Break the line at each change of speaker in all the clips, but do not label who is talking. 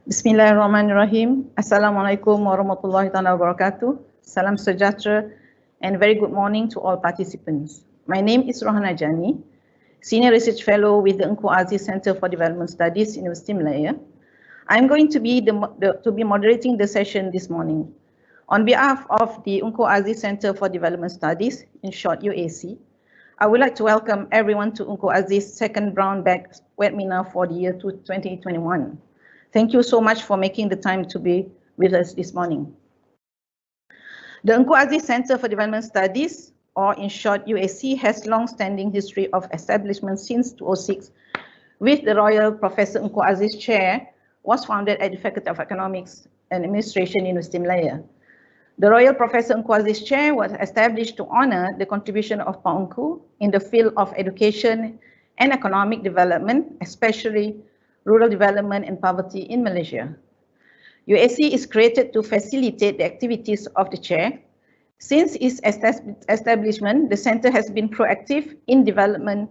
Bismillahirrahmanirrahim. Assalamualaikum warahmatullahi wabarakatuh. Salam sejahtera and very good morning to all participants. My name is Rohana Jani, Senior Research Fellow with the Ungku Aziz Center for Development Studies, University Malaya. I'm going to be moderating the session this morning. On behalf of the Ungku Aziz Center for Development Studies, in short UAC, I would like to welcome everyone to Ungku Aziz second brown bag webinar for the year 2021. Thank you so much for making the time to be with us this morning. The Ungku Aziz Center for Development Studies, or in short UAC, has long-standing history of establishment since 2006, with the Royal Professor Ungku Aziz Chair, was founded at the Faculty of Economics and Administration, University Malaya. The Royal Professor Ungku Aziz Chair was established to honor the contribution of Pak Ungku in the field of education and economic development, especially rural development and poverty in Malaysia. UAC is created to facilitate the activities of the chair. Since its establishment, the center has been proactive in developing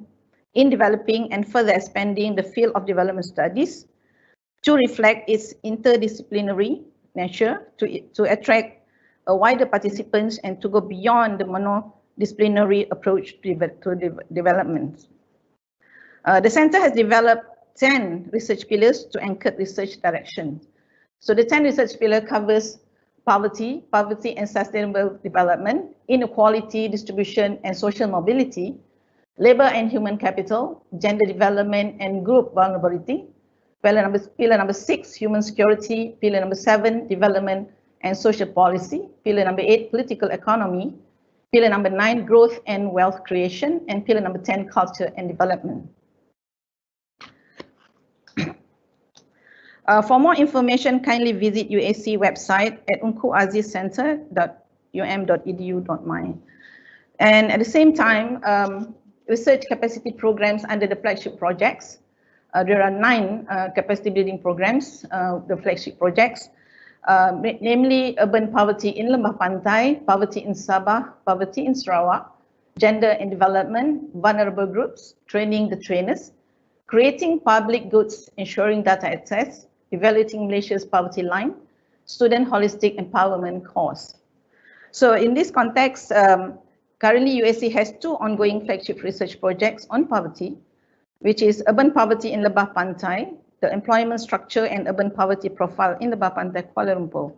and further expanding the field of development studies to reflect its interdisciplinary nature, to attract a wider participants and to go beyond the monodisciplinary approach to development. The center has developed 10 research pillars to anchor research direction. So the 10 research pillars covers poverty and sustainable development, inequality, distribution and social mobility, labor and human capital, gender development and group vulnerability, pillar number 6, human security, pillar number 7, development and social policy, pillar number 8, political economy, pillar number 9, growth and wealth creation, and pillar number 10, culture and development. For more information, kindly visit UAC website at unkuazizcenter.um.edu.my. And at the same time, research capacity programs under the flagship projects. There are 9 capacity building programs, the flagship projects, namely urban poverty in Lembah Pantai, poverty in Sabah, poverty in Sarawak, gender and development, vulnerable groups, training the trainers, creating public goods, ensuring data access, evaluating Malaysia's poverty line, student holistic empowerment course. So in this context, currently UAC has 2 ongoing flagship research projects on poverty, which is urban poverty in Lembah Pantai, the employment structure and urban poverty profile in Lembah Pantai, Kuala Lumpur,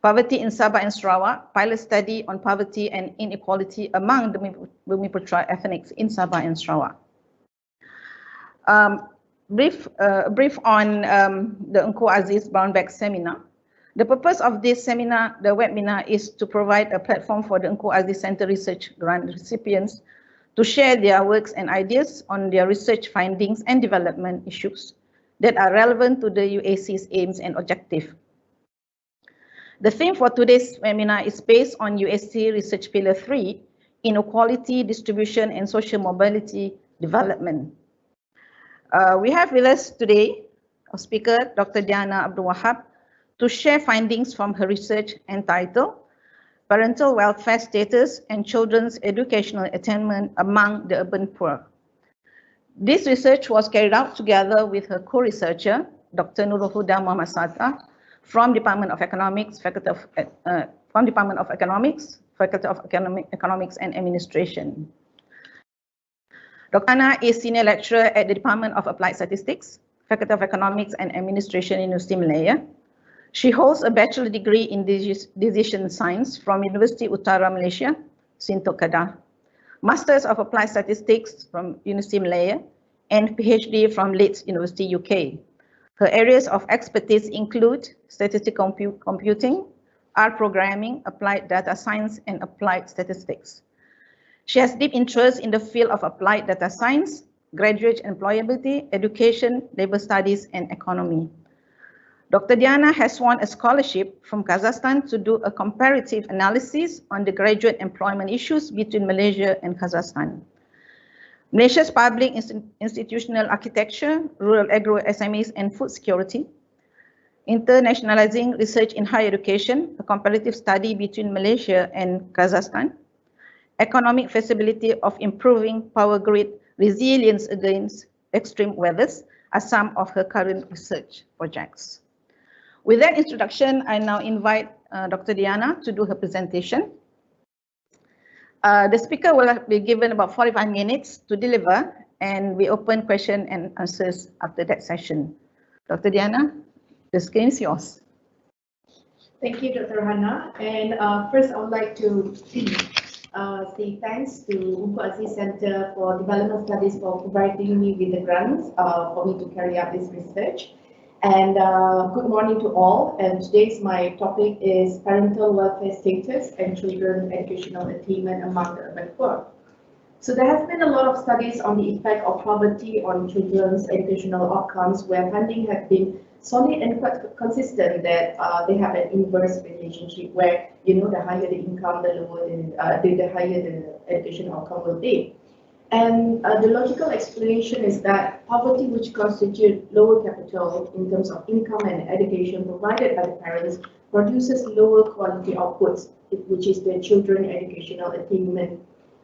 poverty in Sabah and Sarawak, pilot study on poverty and inequality among the Bumiputra ethnics in Sabah and Sarawak. Brief on the Ungku Aziz Brown Bag Seminar. The purpose of this seminar, the webinar, is to provide a platform for the Ungku Aziz Center research grant recipients to share their works and ideas on their research findings and development issues that are relevant to the UAC's aims and objective. The theme for today's webinar is based on UAC Research Pillar 3, Inequality, Distribution and Social Mobility Development. We have with us today our speaker, Dr. Diana Abdul Wahab, to share findings from her research entitled Parental Welfare Status and Children's Educational Attainment Among the Urban Poor. This research was carried out together with her co-researcher, Dr. Nurul Huda Muhammad Sata, from Department of Economics, Faculty of Economics and Administration. Dr. Anna is Senior Lecturer at the Department of Applied Statistics, Faculty of Economics and Administration, University Malaya. She holds a bachelor degree in Decision Science from University Utara Malaysia, Sintok Kedah, Masters of Applied Statistics from University Malaya, and PhD from Leeds University, UK. Her areas of expertise include statistical computing, R programming, applied data science, and applied statistics. She has deep interest in the field of applied data science, graduate employability, education, labor studies, and economy. Dr. Diana has won a scholarship from Kazakhstan to do a comparative analysis on the graduate employment issues between Malaysia and Kazakhstan. Malaysia's public institutional architecture, rural agro SMEs, and food security. Internationalizing research in higher education, a comparative study between Malaysia and Kazakhstan. Economic feasibility of improving power grid resilience against extreme weathers are some of her current research projects. With that introduction, I now invite Dr. Diana to do her presentation. The speaker will be given about 45 minutes to deliver, and we open question and answers after that session. Dr. Diana, the screen is yours.
Thank you, Dr. Hannah. And first, I would like to say thanks to Ungku Aziz Center for Development Studies for providing me with the grants for me to carry out this research. And good morning to all. And today's my topic is parental welfare status and children's educational attainment among the urban poor. So there has been a lot of studies on the effect of poverty on children's educational outcomes, where findings have been solid and quite consistent that they have an inverse relationship, where the higher the income, the lower the higher the education outcome will be. And the logical explanation is that poverty, which constitutes lower capital in terms of income and education provided by the parents, produces lower quality outputs, which is the children's educational attainment.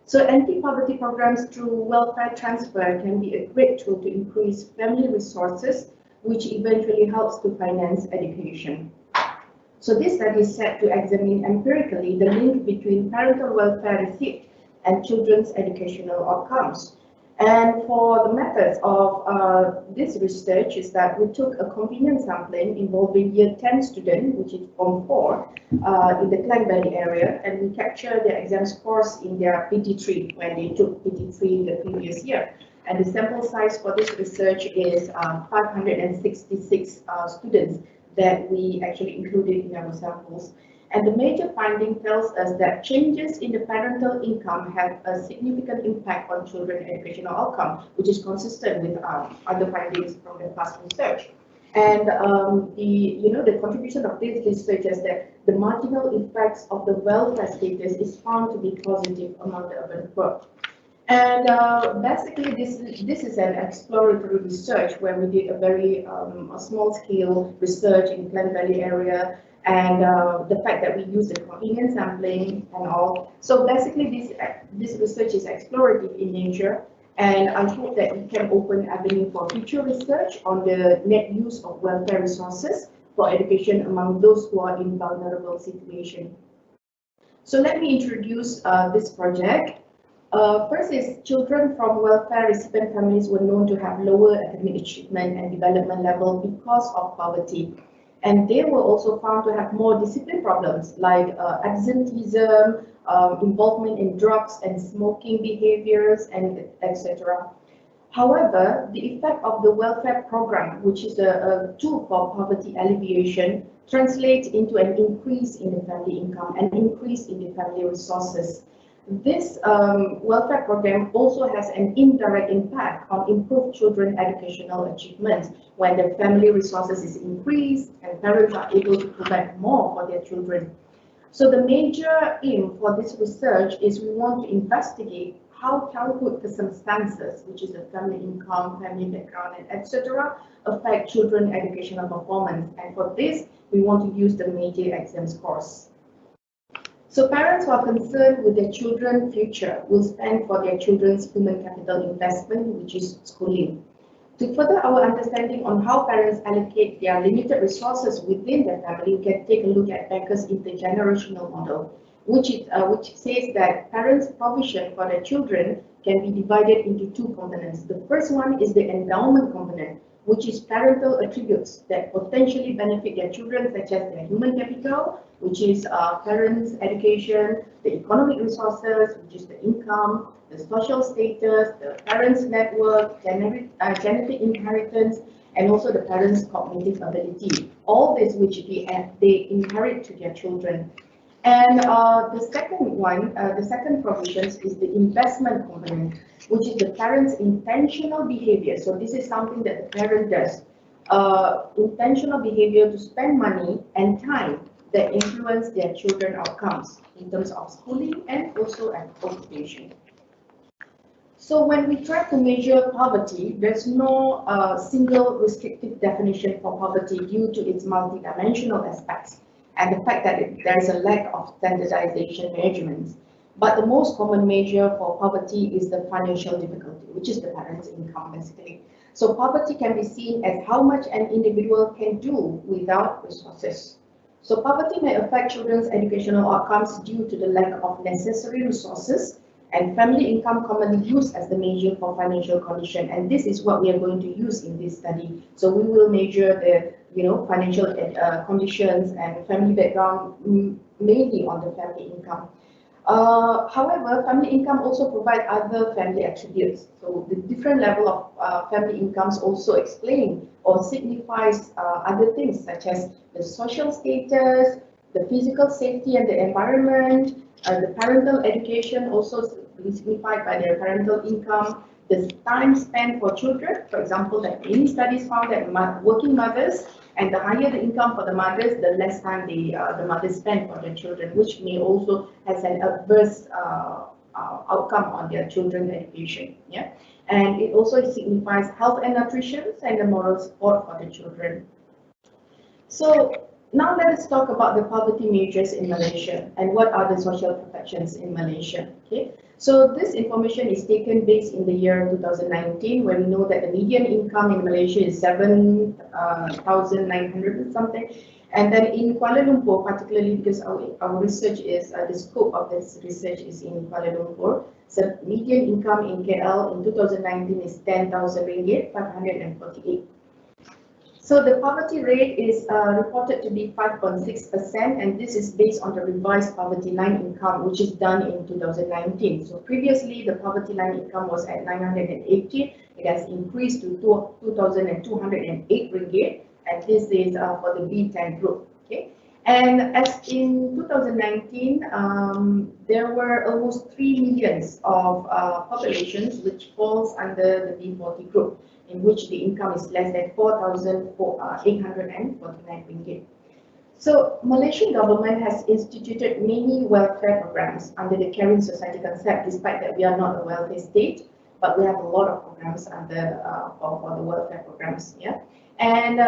So anti-poverty programs through welfare transfer can be a great tool to increase family resources, which eventually helps to finance education. So this study is set to examine empirically the link between parental welfare receipt and children's educational outcomes. And for the methods of this research is that we took a convenient sampling involving year 10 students, which is Form 4, in the Klang Valley area, and we captured their exam scores in their PT3 when they took PT3 the previous year. And the sample size for this research is 566 students that we actually included in our samples. And the major finding tells us that changes in the parental income have a significant impact on children's educational outcome, which is consistent with other findings from the past research. And the contribution of this research is that the marginal effects of the welfare status is found to be positive among the urban poor. And basically, this is an exploratory research where we did a very small-scale research in Klang Valley area, and the fact that we use the convenient sampling and all. So basically, this research is explorative in nature, and I hope that it can open avenue for future research on the net use of welfare resources for education among those who are in vulnerable situation. So let me introduce this project. First is children from welfare recipient families were known to have lower academic achievement and development level because of poverty. And they were also found to have more discipline problems like absenteeism, involvement in drugs and smoking behaviors, and etc. However, the effect of the welfare program, which is a tool for poverty alleviation, translates into an increase in the family income, an increase in the family resources. This welfare program also has an indirect impact on improved children's educational achievements when the family resources is increased and parents are able to provide more for their children. So the major aim for this research is we want to investigate how childhood circumstances, which is the family income, family background, and etc., affect children's educational performance. And for this, we want to use the major exam scores. So parents who are concerned with their children's future will spend for their children's human capital investment, which is schooling. To further our understanding on how parents allocate their limited resources within their family, we can take a look at Becker's intergenerational model, which says that parents' provision for their children can be divided into two components. The first one is the endowment component, which is parental attributes that potentially benefit their children, such as their human capital, which is parents' education, the economic resources, which is the income, the social status, the parents' network, genetic inheritance, and also the parents' cognitive ability. All this which they inherit to their children. And the second provision is the investment component, which is the parent's intentional behavior. So this is something that the parent does. Intentional behavior to spend money and time that influence their children's outcomes in terms of schooling and also occupation. So when we try to measure poverty, there's no single restrictive definition for poverty due to its multidimensional aspects and the fact that there's a lack of standardization measurements. But the most common measure for poverty is the financial difficulty, which is the parent's income, basically. So poverty can be seen as how much an individual can do without resources. So poverty may affect children's educational outcomes due to the lack of necessary resources, and family income commonly used as the measure for financial condition. And this is what we are going to use in this study. So we will measure the financial conditions and family background mainly on the family income. However, family income also provide other family attributes. So the different level of family incomes also explain or signifies other things such as the social status, the physical safety and the environment, the parental education also signified by their parental income, the time spent for children. For example, that many studies found that working mothers, and the higher the income for the mothers, the less time the mothers spend for their children, which may also has an adverse outcome on their children's education. Yeah, and it also signifies health and nutrition and the moral support for the children. So now let us talk about the poverty measures in Malaysia and what are the social protections in Malaysia. Okay, so this information is taken based in the year 2019, where we know that the median income in Malaysia is 7,900 something. And then in Kuala Lumpur, particularly because our research is, the scope of this research is in Kuala Lumpur. So median income in KL in 2019 is 10,000 ringgit, 548. So the poverty rate is reported to be 5.6%, and this is based on the revised poverty line income, which is done in 2019. So previously, the poverty line income was at 980. It has increased to 2,208 ringgit, and this is for the B10 group. Okay, and as in 2019, there were almost 3 millions of populations which falls under the B40 group, in which the income is less than 4,849 ringgit. So Malaysian government has instituted many welfare programs under the caring society concept, despite that we are not a welfare state, but we have a lot of programs under for the welfare programs. Yeah, and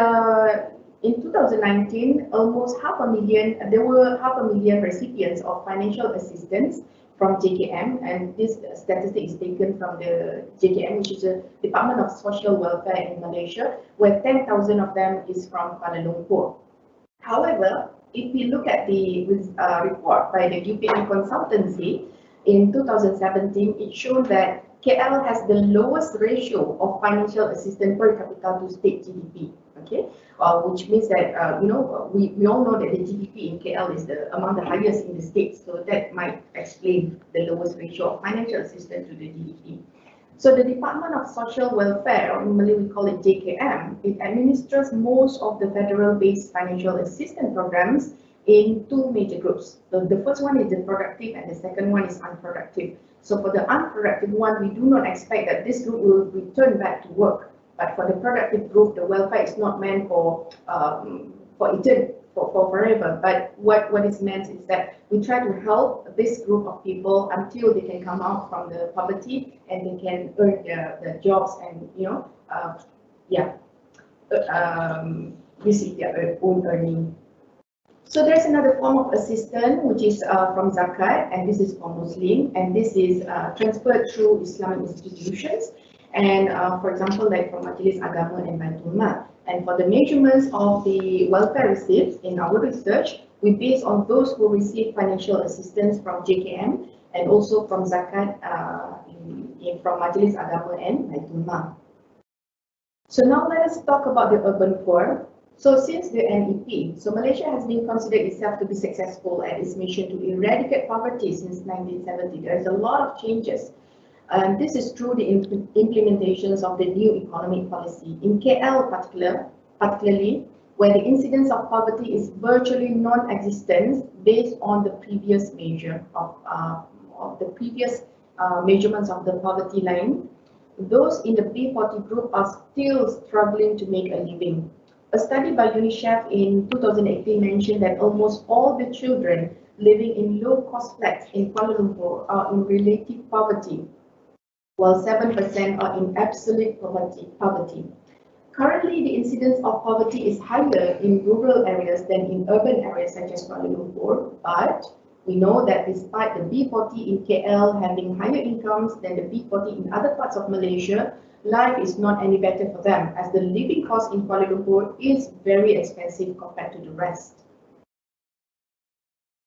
in 2019, almost there were 500,000 recipients of financial assistance from JKM, and this statistic is taken from the JKM, which is the Department of Social Welfare in Malaysia, where 10,000 of them is from Kuala Lumpur. However, if we look at the report by the UPM consultancy in 2017, it showed that KL has the lowest ratio of financial assistance per capita to state GDP. Okay, which means that we all know that the GDP in KL is among the highest in the state, so that might explain the lowest ratio of financial assistance to the GDP. So the Department of Social Welfare, or in Malay we call it JKM, it administers most of the federal-based financial assistance programs in 2 major groups. So the first one is the productive and the second one is unproductive. So for the unproductive one, we do not expect that this group will return back to work. But for the productive group, the welfare is not meant for forever. But what is meant is that we try to help this group of people until they can come out from the poverty and they can earn their jobs and receive their own earning. So there's another form of assistance which is from zakat, and this is for Muslim, and this is transferred through Islamic institutions. And for example, like from Majlis Agama and Baitul Mal. And for the measurements of the welfare receipts in our research, we base on those who receive financial assistance from JKM and also from zakat from Majlis Agama and Baitul Mal. So now let us talk about the urban poor. So since the NEP, so Malaysia has been considered itself to be successful at its mission to eradicate poverty since 1970. There is a lot of changes. And this is through the implementations of the new economic policy. In KL particularly, where the incidence of poverty is virtually non-existent based on the previous measure of the previous measurements of the poverty line, those in the B40 group are still struggling to make a living. A study by UNICEF in 2018 mentioned that almost all the children living in low-cost flats in Kuala Lumpur are in relative poverty, while 7% are in absolute poverty. Currently, the incidence of poverty is higher in rural areas than in urban areas such as Kuala Lumpur, but we know that despite the B40 in KL having higher incomes than the B40 in other parts of Malaysia, life is not any better for them, as the living cost in Kuala Lumpur is very expensive compared to the rest.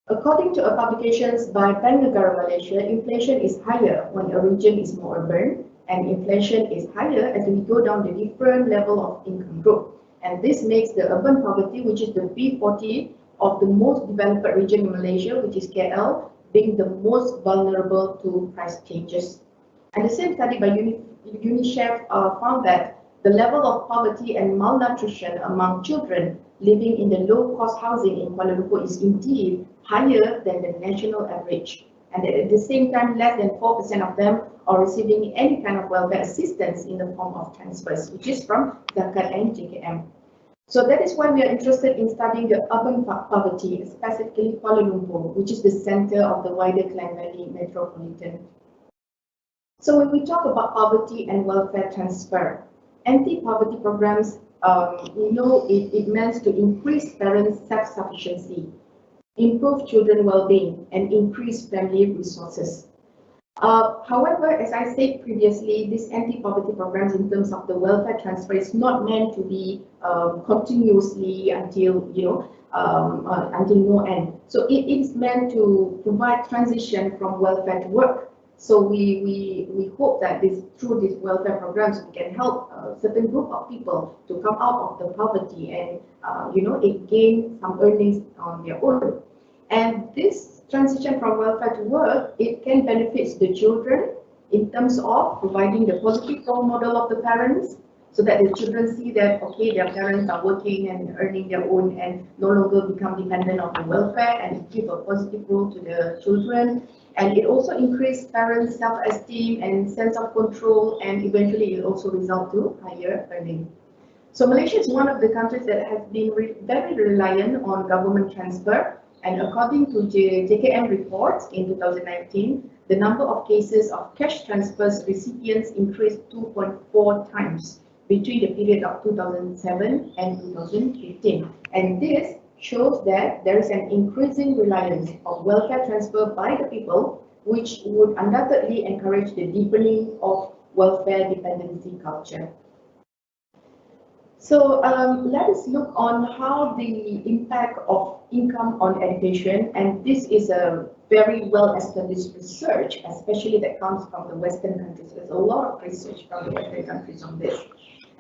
According to publications by Bank Negara Malaysia, inflation is higher when a region is more urban, and inflation is higher as we go down the different level of income group. And this makes the urban poverty, which is the B40 of the most developed region in Malaysia, which is KL, being the most vulnerable to price changes. And the same study by UNICEF found that the level of poverty and malnutrition among children living in the low-cost housing in Kuala Lumpur is indeed higher than the national average. And at the same time, less than 4% of them are receiving any kind of welfare assistance in the form of transfers, which is from Zakat and JKM. So that is why we are interested in studying the urban poverty, specifically Kuala Lumpur, which is the center of the wider Klang Valley metropolitan. So when we talk about poverty and welfare transfer, anti-poverty programs, we know it meant to increase parents' self-sufficiency, improve children well-being, and increase family resources. However, as I said previously, these anti-poverty programs in terms of the welfare transfer is not meant to be continuously until until no end. So it is meant to provide transition from welfare to work. So we hope that through these welfare programs we can help a certain group of people to come out of the poverty and gain some earnings on their own. And this transition from welfare to work, it can benefit the children in terms of providing the positive role model of the parents, so that the children see that, okay, their parents are working and earning their own and no longer become dependent on the welfare, and give a positive role to the children. And it also increases parents' self-esteem and sense of control, and eventually it also results to higher earning. So Malaysia is one of the countries that has been very reliant on government transfer. And according to JKM reports in 2019, the number of cases of cash transfers recipients increased 2.4 times between the period of 2007 and 2015. And this shows that there is an increasing reliance of welfare transfer by the people, which would undoubtedly encourage the deepening of welfare dependency culture. So let us look on how the impact of income on education, and this is a very well-established research, especially that comes from the Western countries. There's a lot of research from the Western countries on this.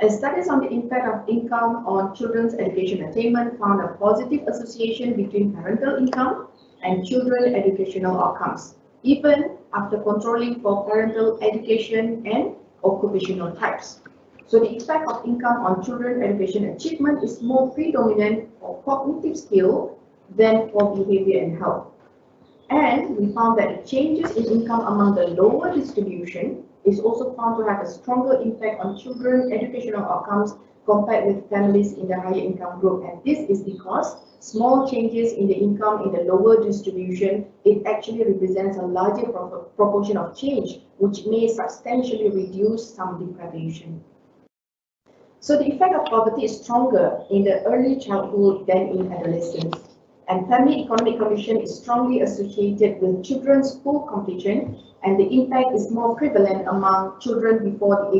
And studies on the impact of income on children's education attainment found a positive association between parental income and children's educational outcomes, even after controlling for parental education and occupational types. So the effect of income on children's education achievement is more predominant for cognitive skill than for behavior and health. And we found that the changes in income among the lower distribution is also found to have a stronger impact on children's educational outcomes compared with families in the higher income group. And this is because small changes in the income in the lower distribution, it actually represents a larger proportion of change, which may substantially reduce some deprivation. So the effect of poverty is stronger in the early childhood than in adolescence. And family economic condition is strongly associated with children's school completion, and the impact is more prevalent among children below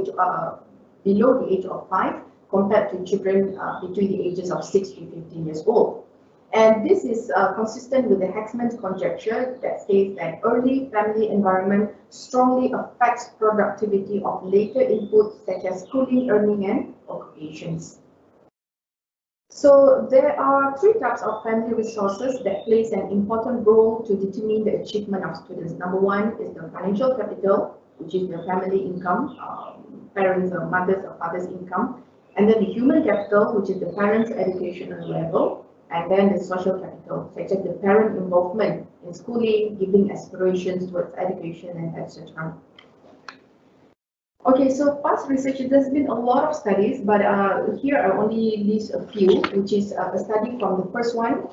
the age of 5 compared to children between the ages of 6 to 15 years old. And this is consistent with the Hecksman's conjecture that says that early family environment strongly affects productivity of later inputs such as schooling, earning, and occupations. So there are 3 types of family resources that plays an important role to determine the achievement of students. Number 1 is the financial capital, which is the family income, parents or mothers or fathers' income, and then the human capital, which is the parents' educational level, and then the social capital, such as the parent involvement in schooling, giving aspirations towards education, and etc. Okay, so past research, there's been a lot of studies, but here I only list a few, which is a study from the first one,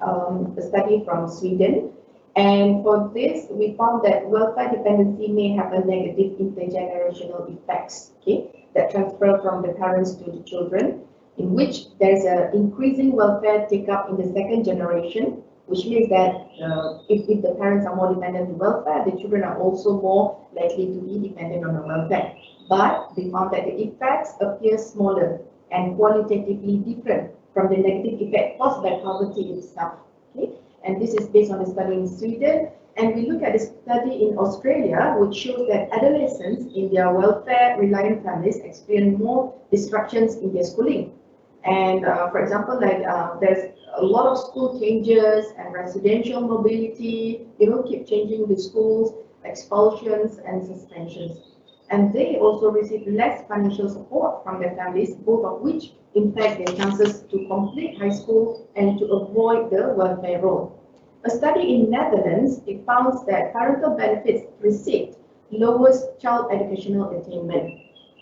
a study from Sweden. And for this, we found that welfare dependency may have a negative intergenerational effects, okay, that transfer from the parents to the children, in which there's an increasing welfare take-up in the second generation, which means that if the parents are more dependent on welfare, the children are also more likely to be dependent on the welfare. but they found that the effects appear smaller and qualitatively different from the negative effect caused by poverty itself. Okay? And this is based on the study in Sweden. And we look at the study in Australia, which shows that adolescents in their welfare-reliant families experience more disruptions in their schooling. And for example, there's a lot of school changes and residential mobility, keep changing the schools, expulsions and suspensions. And they also receive less financial support from their families, both of which impact their chances to complete high school and to avoid the welfare role. A study in Netherlands, it found that parental benefits received lowers child educational attainment,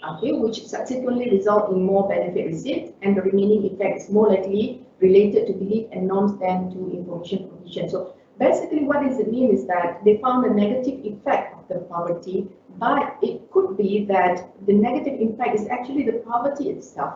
okay, which subsequently result in more benefit received, and the remaining effect is more likely related to belief and norms than to information provision. So basically what does it mean is that they found a negative effect of the poverty, but it could be that the negative impact is actually the poverty itself.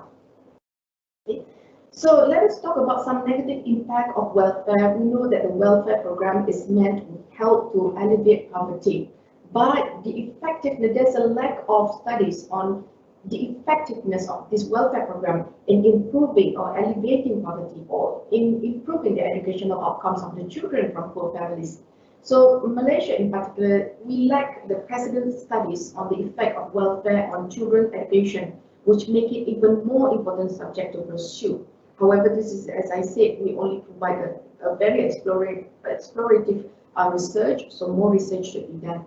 Okay? So let us talk about some negative impact of welfare. We know that the welfare program is meant to help to alleviate poverty, but the effectiveness, there's a lack of studies on the effectiveness of this welfare program in improving or alleviating poverty or in improving the educational outcomes of the children from poor families. So Malaysia in particular, we lack the precedent studies on the effect of welfare on children's education, which make it even more important subject to pursue. However, this is, as I said, we only provide a very explorative research, so more research should be done.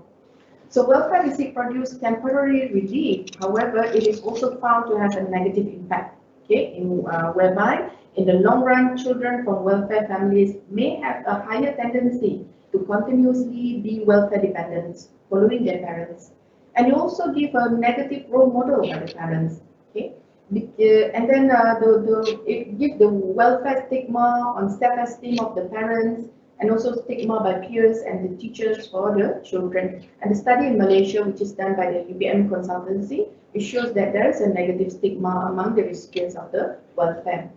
So welfare receipt produce temporary relief. However, it is also found to have a negative impact, okay, whereby in the long run, children from welfare families may have a higher tendency to continuously be welfare dependent following their parents. And you also give a negative role model by the parents, okay? And then it gives the welfare stigma on self-esteem of the parents, and also stigma by peers and the teachers for the children. And the study in Malaysia, which is done by the UBM consultancy, it shows that there is a negative stigma among the recipients of the welfare.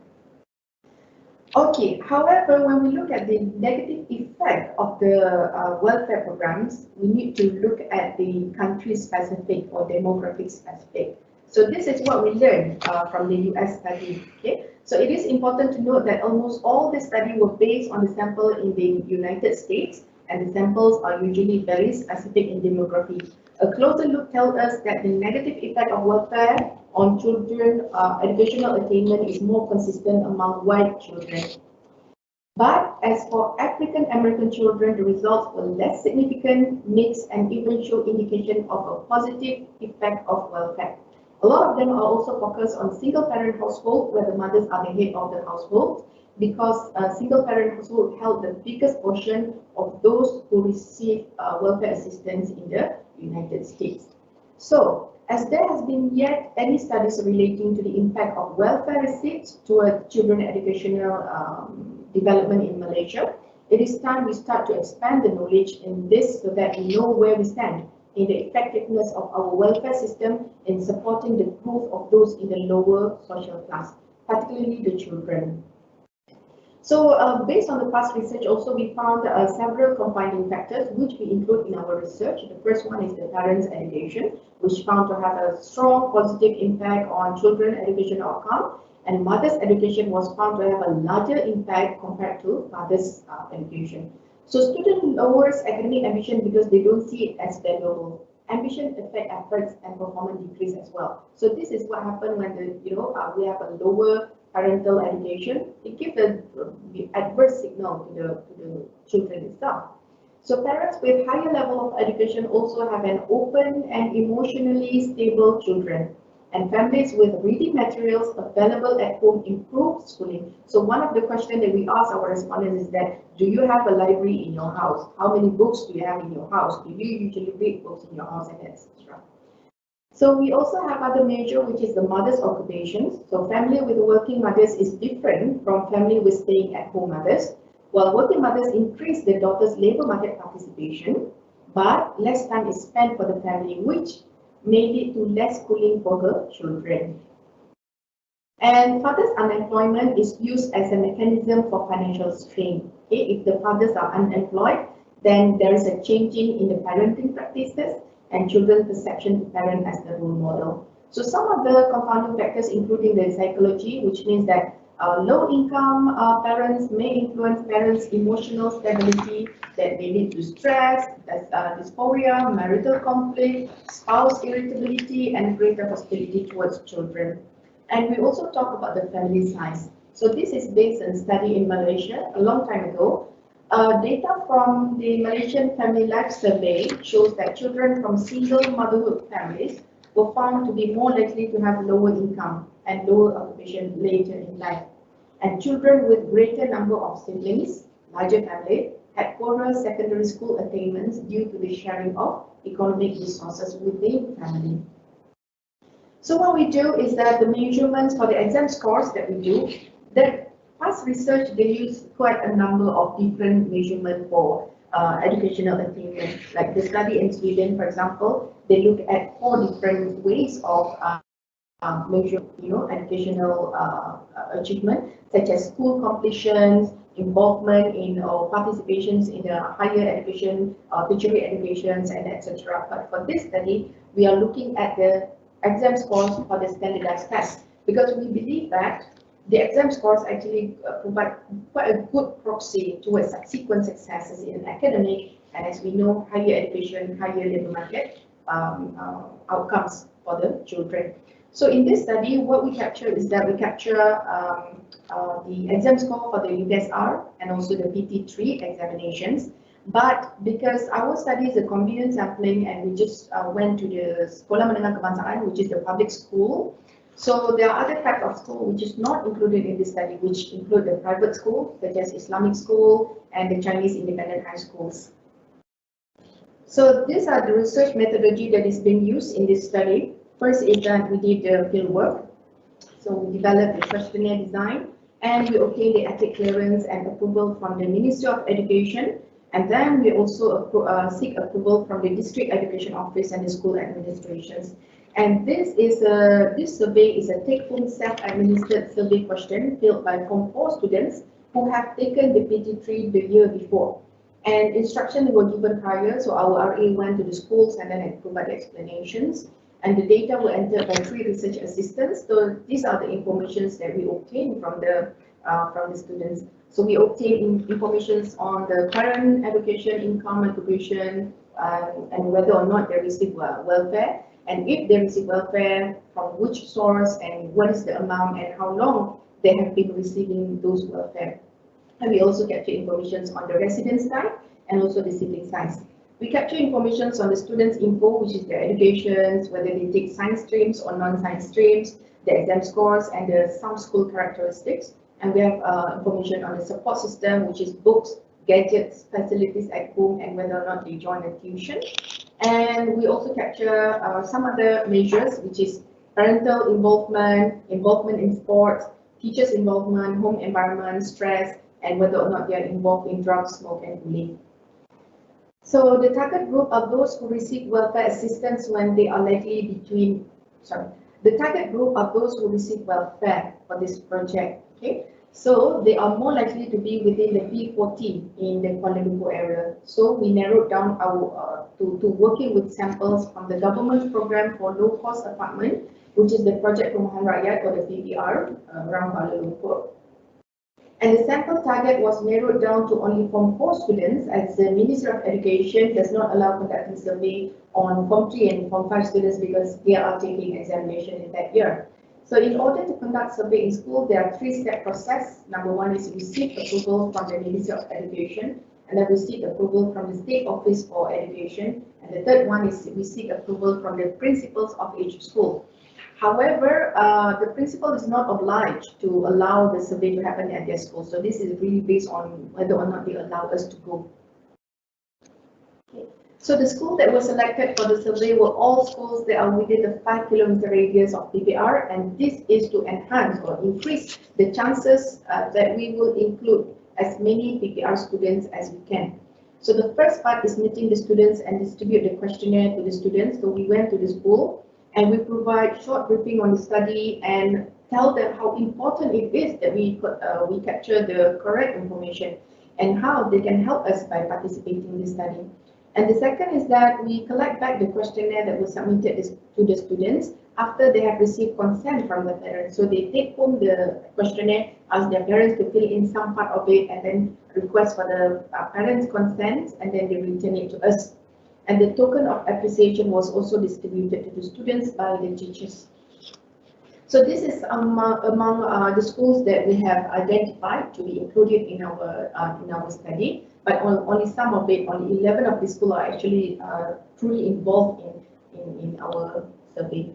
Okay, however, when we look at the negative effect of the welfare programs, we need to look at the country-specific or demographic-specific. So this is what we learned from the US study. Okay? So it is important to note that almost all the studies were based on the sample in the United States, and the samples are usually very specific in demography. A closer look tells us that the negative effect of welfare on children educational attainment is more consistent among white children. But as for African American children, the results were less significant, mixed, and even show indication of a positive effect of welfare. A lot of them are also focused on single-parent household, where the mothers are the head of the household, because single-parent household held the biggest portion of those who receive welfare assistance in the United States. So, as there has been yet any studies relating to the impact of welfare receipts toward children educational development in Malaysia, it is time we start to expand the knowledge in this so that we know where we stand in the effectiveness of our welfare system in supporting the growth of those in the lower social class, particularly the children. So based on the past research also, we found several combining factors which we include in our research. The first one is the parents' education, which found to have a strong positive impact on children education outcome, and mother's education was found to have a larger impact compared to father's education. So student lowers academic ambition because they don't see it as valuable. Ambition affect efforts and performance decrease as well. So this is what happened when we have a lower parental education. It gives the adverse signal to the children itself. So parents with higher level of education also have an open and emotionally stable children. And families with reading materials available at home improve schooling. So one of the questions that we ask our respondents is that, do you have a library in your house? How many books do you have in your house? Do you usually read books in your house, and etc. So we also have other measure, which is the mother's occupations. So family with working mothers is different from family with staying at home mothers. While working mothers increase their daughter's labor market participation, but less time is spent for the family, which may lead to less schooling for her children. And father's unemployment is used as a mechanism for financial strain. Okay? If the fathers are unemployed, then there is a changing in the parenting practices, and children's perception to parent as the role model. So some of the confounding factors including the psychology, which means that low-income parents may influence parents' emotional stability that may lead to stress, dysphoria, marital conflict, spouse irritability, and greater hostility towards children. And we also talk about the family size. So this is based on a study in Malaysia a long time ago. Data from the Malaysian Family Life Survey shows that children from single motherhood families were found to be more likely to have lower income and lower occupation later in life. And children with greater number of siblings, larger family, had poorer secondary school attainments due to the sharing of economic resources within family. So what we do is that the measurements for the exam scores that we do, that past research, they use quite a number of different measurements for educational attainment. Like the study in Sweden, for example, they look at 4 different ways of measure, educational achievement, such as school completions, involvement in or participations in the higher education, tertiary educations, and etc. But for this study, we are looking at the exam scores for the standardized test, because we believe that the exam scores actually provide quite a good proxy towards subsequent successes in academic, and as we know, higher education, higher labor market outcomes for the children. So in this study, what we capture is that we capture the exam score for the USR and also the PT3 examinations. But because our study is a convenient sampling and we just went to the Sekolah Menengah Kebangsaan, which is the public school, so there are other types of school which is not included in this study, which include the private school, such as Islamic school and the Chinese independent high schools. So these are the research methodology that is being used in this study. First is that we did the field work. So we developed the questionnaire design and we obtained the ethics clearance and approval from the Ministry of Education. And then we also seek approval from the District Education Office and the school administrations. And this survey is a take-home self-administered survey question filled by Form 4 students who have taken the PT3 the year before. And instructions were given prior, so our RA went to the schools and then provided explanations. And the data were entered by 3 research assistants. So these are the informations that we obtained from the students. So we obtained information on the current education, income, occupation, and whether or not they receive welfare. And if they receive welfare, from which source, and what is the amount, and how long they have been receiving those welfare. And we also capture information on the residence type and also the sibling size. We capture information on the students' info, which is their educations, whether they take science streams or non-science streams, the exam scores, and some school characteristics. And we have information on the support system, which is books, gadgets, facilities at home, and whether or not they join a tuition. And we also capture some other measures, which is parental involvement, involvement in sports, teachers' involvement, home environment, stress, and whether or not they are involved in drugs, smoke, and bullying. So the target group are those who receive welfare assistance when they are likely between, the target group are those who receive welfare for this project, okay? So they are more likely to be within the P40 in the Kuala Lumpur area. So we narrowed down our to working with samples from the government program for low-cost apartment, which is the Project Perumahan Rakyat or the PPR around Kuala Lumpur. And the sample target was narrowed down to only Form 4 students, as the Ministry of Education does not allow conducting survey on Form 3 and Form 5 students because they are taking examination in that year. So in order to conduct survey in school, there are 3-step process. Number 1 is receive approval from the Ministry of Education, and then we seek approval from the State Office for Education, and the third one is we seek approval from the principals of each school. However, the principal is not obliged to allow the survey to happen at their school. So this is really based on whether or not they allow us to go. Okay. So the schools that were selected for the survey were all schools that are within the 5-kilometer radius of PPR, and this is to enhance or increase the chances that we will include as many PPR students as we can. So the first part is meeting the students and distribute the questionnaire to the students. So we went to the school and we provide short briefing on the study and tell them how important it is that we capture the correct information and how they can help us by participating in the study. And the second is that we collect back the questionnaire that was submitted to the students after they have received consent from the parents. So they take home the questionnaire, ask their parents to fill in some part of it, and then request for the parents' consent, and then they return it to us. And the token of appreciation was also distributed to the students by the teachers. So this is among the schools that we have identified to be included in our study, but only some of it, only 11 of the schools are actually truly involved in our survey.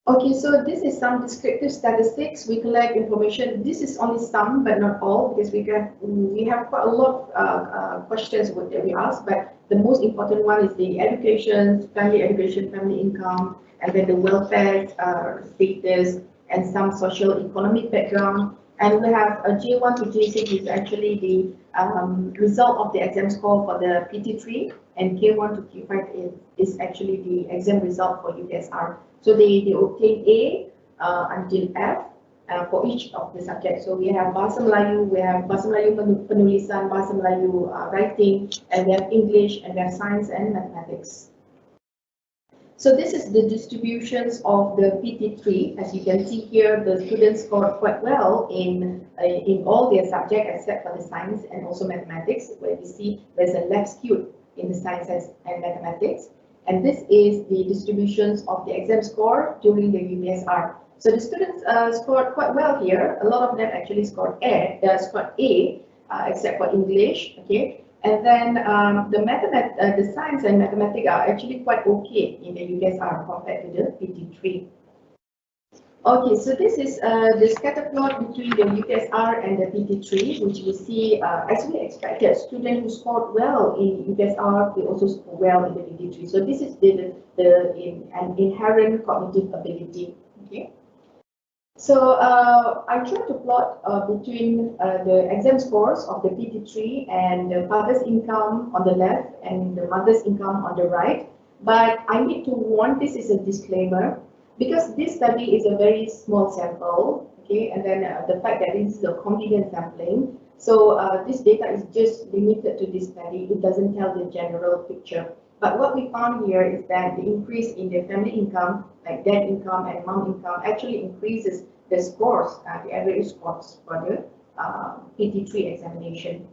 Okay, so this is some descriptive statistics. We collect information. This is only some, but not all, because we have quite a lot of questions that we ask. But the most important one is the education, family income, and then the welfare status, and some social economic background. And we have a J1 to J6 is actually the result of the exam score for the PT3, and K1 to K5 is actually the exam result for USR. So they obtain A until F for each of the subjects. So we have Bahasa Melayu, we have Bahasa Melayu penulisan, Bahasa Melayu writing, and we have English, and we have science and mathematics. So this is the distributions of the PT3. As you can see here, the students scored quite well in all their subjects except for the science and also mathematics, where we see there's a left skewed in the sciences and mathematics. And this is the distributions of the exam score during the UPSR. So the students scored quite well here. A lot of them actually scored A, except for English. Okay. And then the science and mathematics are actually quite okay in the USR compared to the PT3. Okay, so this is the scatter plot between the UPSR and the PT3, which we see as we expected. Students who scored well in UPSR will also score well in the PT3. So this is an inherent cognitive ability. Okay. So I try to plot between the exam scores of the PT3 and the father's income on the left and the mother's income on the right. But I need to warn, this is a disclaimer, because this study is a very small sample, okay, and then the fact that this is a confidence sampling. So this data is just limited to this study. It doesn't tell the general picture. But what we found here is that the increase in the family income, like dad income and mom income, actually increases the scores, the average scores for the PT3 examination.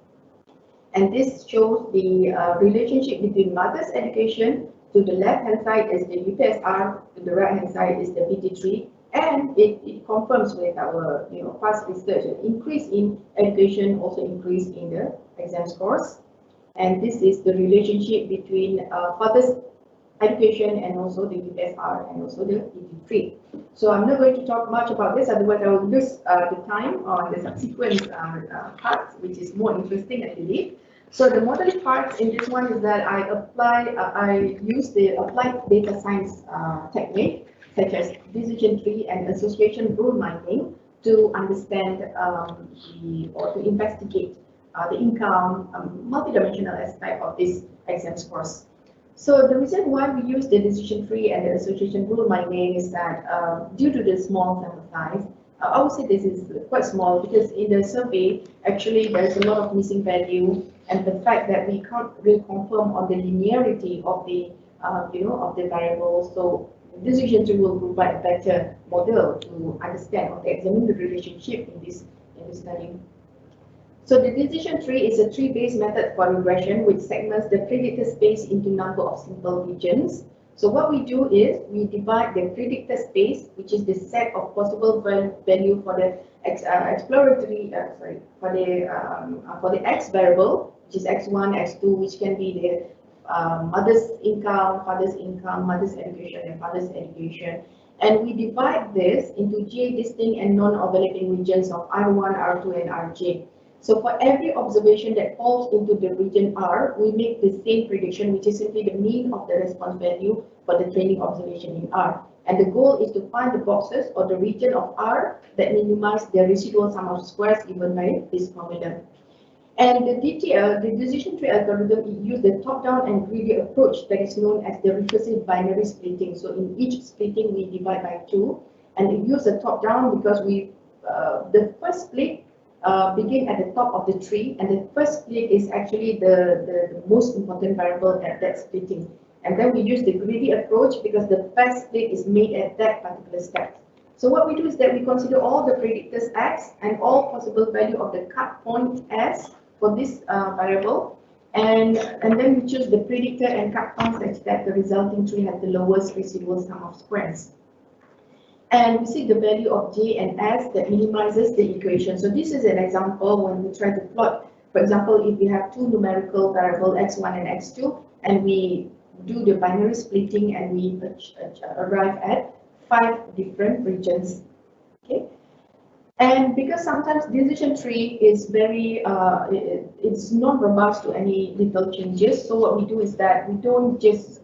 And this shows the relationship between mother's education. To the left-hand side is the UPSR, to the right-hand side is the PT3, and it confirms with our past research that increase in education also increase in the exam scores. And this is the relationship between father's education and also the UPSR and also the PT3. So I'm not going to talk much about this, otherwise I will lose the time on the subsequent parts, which is more interesting, I believe. So the modeling parts in this one is that I use the applied data science technique, such as decision tree and association rule mining, to understand or to investigate the income, multidimensional aspect of this exam scores. So the reason why we use the decision tree and the association rule mining is that due to the small sample size, I would say this is quite small, because in the survey, actually there's a lot of missing value, and the fact that we can't really confirm on the linearity of the of the variables. So decision tree will provide a better model to understand or to examine the relationship in this study. So the decision tree is a tree-based method for regression, which segments the predictor space into number of simple regions. So what we do is we divide the predictor space, which is the set of possible value for the for the x variable, which is x1, x2, which can be the mother's income, father's income, mother's education, and father's education. And we divide this into J distinct and non-overlapping regions of R1, R2, and Rj. So for every observation that falls into the region R, we make the same prediction, which is simply the mean of the response value for the training observation in R. And the goal is to find the boxes or the region of R that minimize the residual sum of squares given by this formula. And the DTL, the decision tree algorithm, uses the top-down and greedy approach that is known as the recursive binary splitting. So in each splitting, we divide by 2, and it uses the top-down because the first split begin at the top of the tree, and the first split is actually the most important variable at that splitting. And then we use the greedy approach because the best split is made at that particular step. So what we do is that we consider all the predictors x and all possible value of the cut point s for this variable, and then we choose the predictor and cut point such that the resulting tree has the lowest residual sum of squares. And we see the value of j and s that minimizes the equation. So this is an example when we try to plot, for example, if we have two numerical variables x1 and x2, and we do the binary splitting and we arrive at 5 different regions. Okay, and because sometimes decision tree is very it's not robust to any little changes, so what we do is that we don't just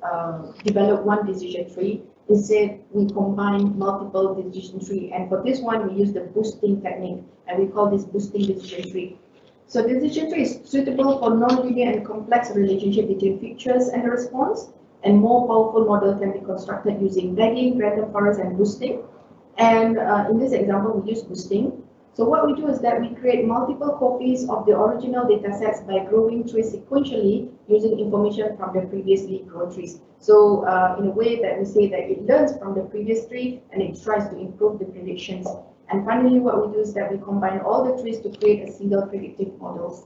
develop one decision tree. Instead, we combine multiple decision tree, and for this one we use the boosting technique, and we call this boosting decision tree. So decision tree is suitable for non-linear and complex relationship between features and the response, and more powerful model can be constructed using bagging, random forest, and boosting. And in this example, we use boosting. So what we do is that we create multiple copies of the original data sets by growing trees sequentially using information from the previously grown trees. So in a way that we say that it learns from the previous tree and it tries to improve the predictions. And finally, what we do is that we combine all the trees to create a single predictive models.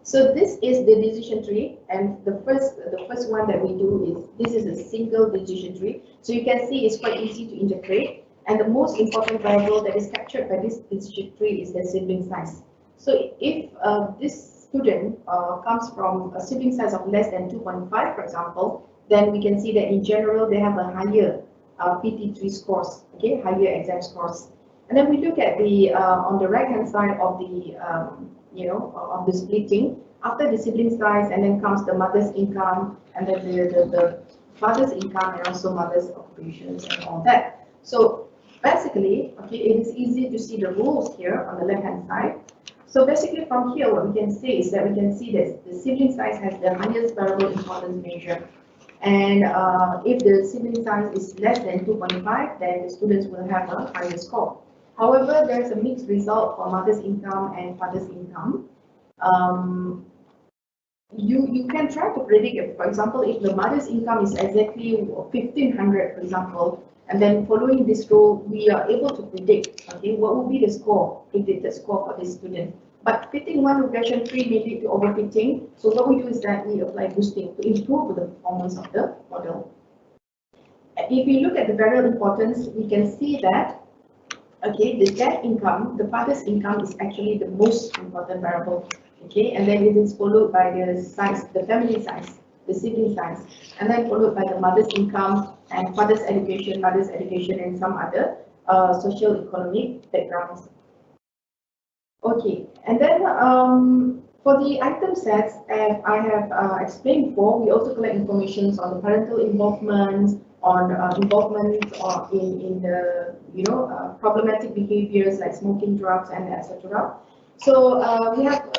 So this is the decision tree, and the first one that we do is this is a single decision tree. So you can see it's quite easy to integrate, and the most important variable that is captured by this decision tree is the sibling size. So if this student comes from a sibling size of less than 2.5, for example, then we can see that in general they have a higher PT3 scores, okay, higher exam scores. And then we look at the on the right hand side of the of the splitting, after the sibling size, and then comes the mother's income, and then the father's income, and also mother's occupations and all that. So basically, okay, it is easy to see the rules here on the left hand side. So basically from here, what we can say is that we can see that the sibling size has the highest variable importance measure. And if the sibling size is less than 2.5, then the students will have a higher score. However, there's a mixed result for mother's income and father's income. You can try to predict it. For example, if the mother's income is exactly 1,500, for example, and then following this rule, we are able to predict, okay, what will be the score, predicted score for this student. But fitting one regression tree may lead to overfitting. So what we do is that we apply boosting to improve the performance of the model. If we look at the variable importance, we can see that, okay, the dad income, the father's income is actually the most important variable, okay, and then it is followed by the size, the family size, the sibling size, and then followed by the mother's income and father's education, mother's education, and some other social economic backgrounds. Okay, and then for the item sets, as I have explained before, we also collect information on the parental involvement, on involvement in the problematic behaviors like smoking, drugs, and etc. So we have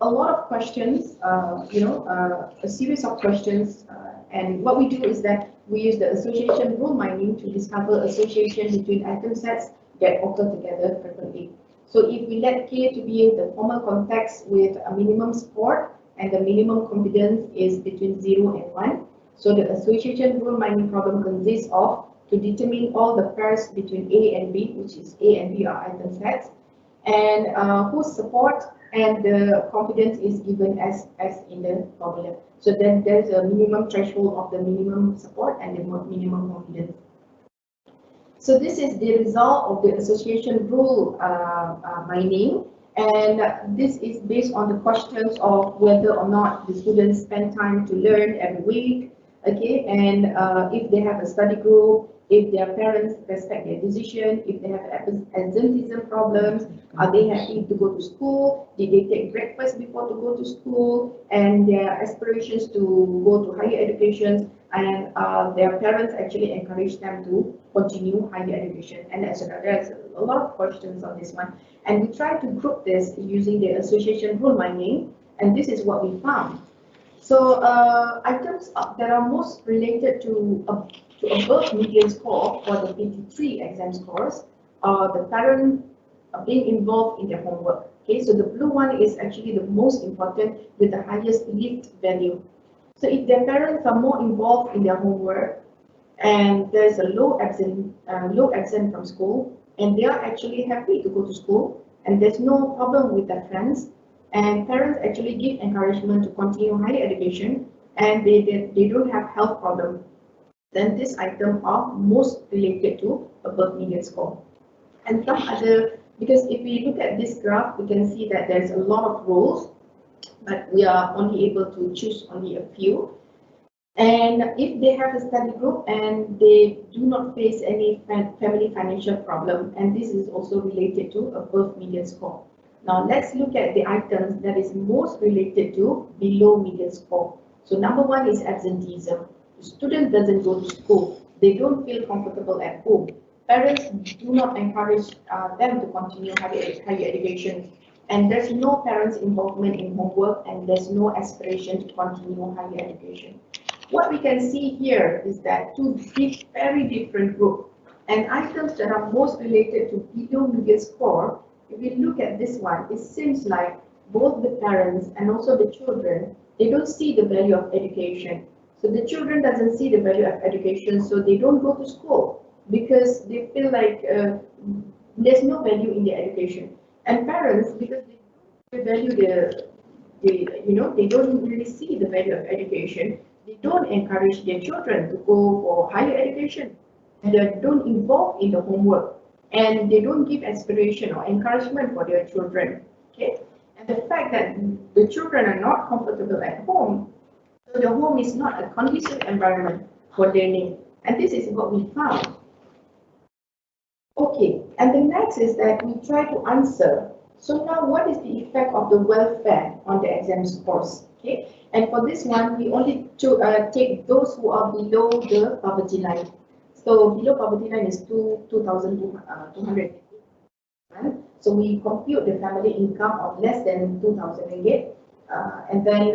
a lot of questions, a series of questions, and what we do is that we use the association rule mining to discover association between item sets that occur together frequently. So if we let K to be the formal context with a minimum support and the minimum confidence is between 0 and 1, so the association rule mining problem consists of to determine all the pairs between A and B, which is A and B are item sets, and whose support and the confidence is given as in the formula. So then there's a minimum threshold of the minimum support and the minimum confidence. So this is the result of the association rule mining, and this is based on the questions of whether or not the students spend time to learn every week, okay, and if they have a study group, if their parents respect their decision, if they have absenteeism problems, are they happy to go to school, did they take breakfast before to go to school, and their aspirations to go to higher education, and their parents actually encourage them to continue higher education, and etc. There's a lot of questions on this one, and we try to group this using the association rule mining, and this is what we found. So items that are most related to above median score for the PT3 exam scores are the being involved in their homework. Okay, so the blue one is actually the most important with the highest lift value. So if their parents are more involved in their homework and there's a low absent from school, and they are actually happy to go to school, and there's no problem with their friends, and parents actually give encouragement to continue higher education, and they don't have health problem, then this item are most related to above median score. And some other, because if we look at this graph, we can see that there's a lot of roles, but we are only able to choose only a few. And if they have a study group and they do not face any family financial problem, and this is also related to above median score. Now let's look at the items that is most related to below median score. So number one is absenteeism. The student doesn't go to school. They don't feel comfortable at home. Parents do not encourage them to continue higher education. And there's no parents' involvement in homework, and there's no aspiration to continue higher education. What we can see here is that two very different groups, and items that are most related to below median score. If we look at this one, it seems like both the parents and also the children, they don't see the value of education. So the children doesn't see the value of education, so they don't go to school because they feel like there's no value in their education. And parents, because they value they don't really see the value of education, they don't encourage their children to go for higher education, and they don't involve in the homework, and they don't give aspiration or encouragement for their children. Okay, and the fact that the children are not comfortable at home, so the home is not a conducive environment for learning, and this is what we found. Okay, and the next is that we try to answer. So now, what is the effect of the welfare on the exam scores? Okay, and for this one, we only take those who are below the poverty line. So below poverty line is 2,200. So we compute the family income of less than 2,000 ringgit, and then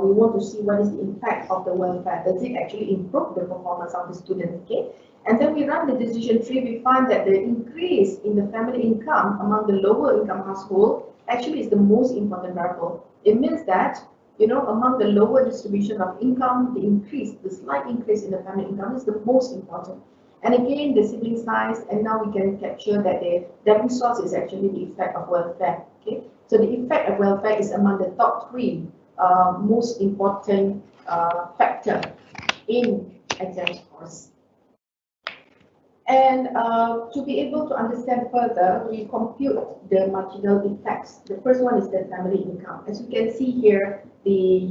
we want to see what is the impact of the welfare. Does it actually improve the performance of the students? Okay, and then we run the decision tree. We find that the increase in the family income among the lower income household actually is the most important variable. It means that, you know, among the lower distribution of income, the slight increase in the family income is the most important. And again, the sibling size, and now we can capture that the resource is actually the effect of welfare. Okay, so the effect of welfare is among the top three most important factor in exam scores. And to be able to understand further, we compute the marginal effects. The first one is the family income. As you can see here, the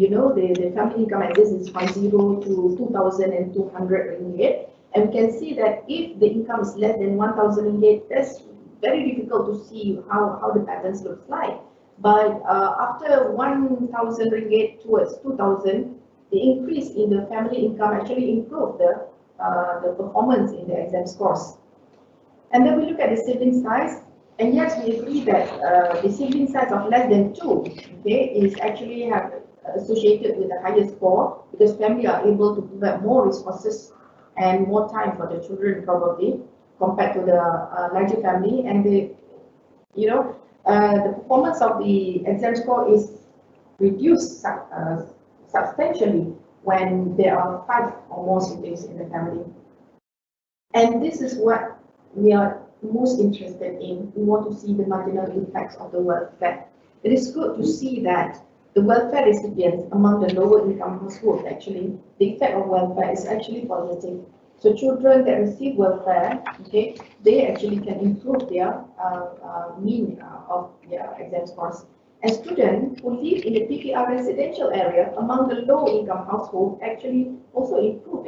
family income at this is from 0 to 2,200 ringgit. And we can see that if the income is less than 1,000 ringgit, that's very difficult to see how the patterns looks like. But after 1,000 ringgit towards 2,000, the increase in the family income actually improved the performance in the exam scores. And then we look at the sibling size, and yes, we agree that the sibling size of less than 2, okay, is actually associated with a higher score, because family are able to provide more resources and more time for the children probably compared to the larger family, and the performance of the exam score is reduced substantially when there are 5 or more siblings in the family. And this is what we are most interested in. We want to see the marginal effects of the welfare. It is good to see that the welfare recipients among the lower income households, actually, the effect of welfare is actually positive. So children that receive welfare, okay, they actually can improve their mean of their exam scores. And students who live in the PPR residential area among the low income household actually also improve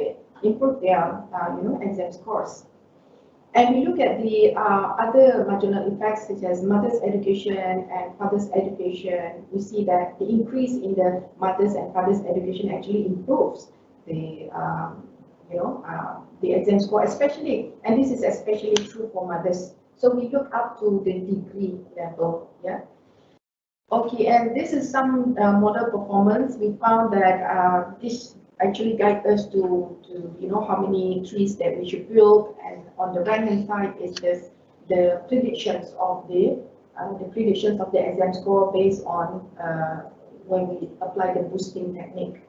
their exam scores. And we look at the other marginal effects such as mother's education and father's education. We see that the increase in the mother's and father's education actually improves the exam score, especially, and this is especially true for mothers. So we look up to the degree level, yeah. Okay, and this is some model performance. We found that this actually guides us to how many trees that we should build, and on the right hand side is this the predictions of the exam score based on when we apply the boosting technique.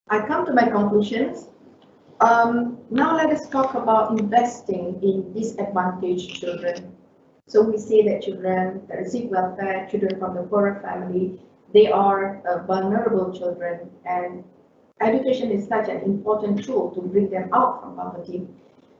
I come to my conclusions. Now let us talk about investing in disadvantaged children. So we say that children that receive welfare, children from the poorer family, they are vulnerable children, and education is such an important tool to bring them out from poverty.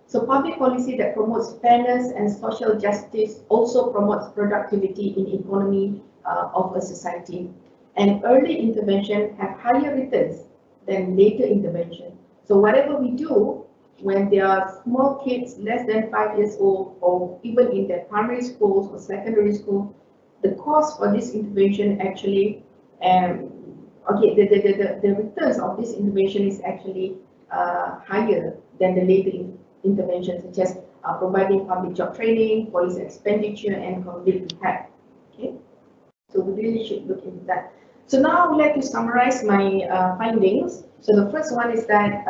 So public policy that promotes fairness and social justice also promotes productivity in economy of a society. And early intervention have higher returns than later intervention. So whatever we do when they are small kids, less than 5 years old, or even in their primary schools or secondary school, the cost for this intervention actually, the returns of this intervention is actually higher than the later interventions, such as providing public job training, police expenditure, and conflict impact. Okay, so we really should look into that. So now I would like to summarize my findings. So the first one is that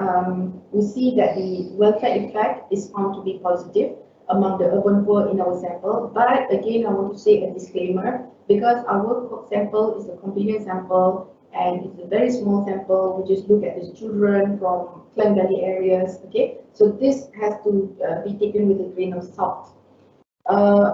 we see that the welfare effect is found to be positive among the urban poor in our sample. But again, I want to say a disclaimer, because our sample is a convenient sample and it's a very small sample. We just look at the children from Klang Valley areas. Okay, so this has to be taken with a grain of salt.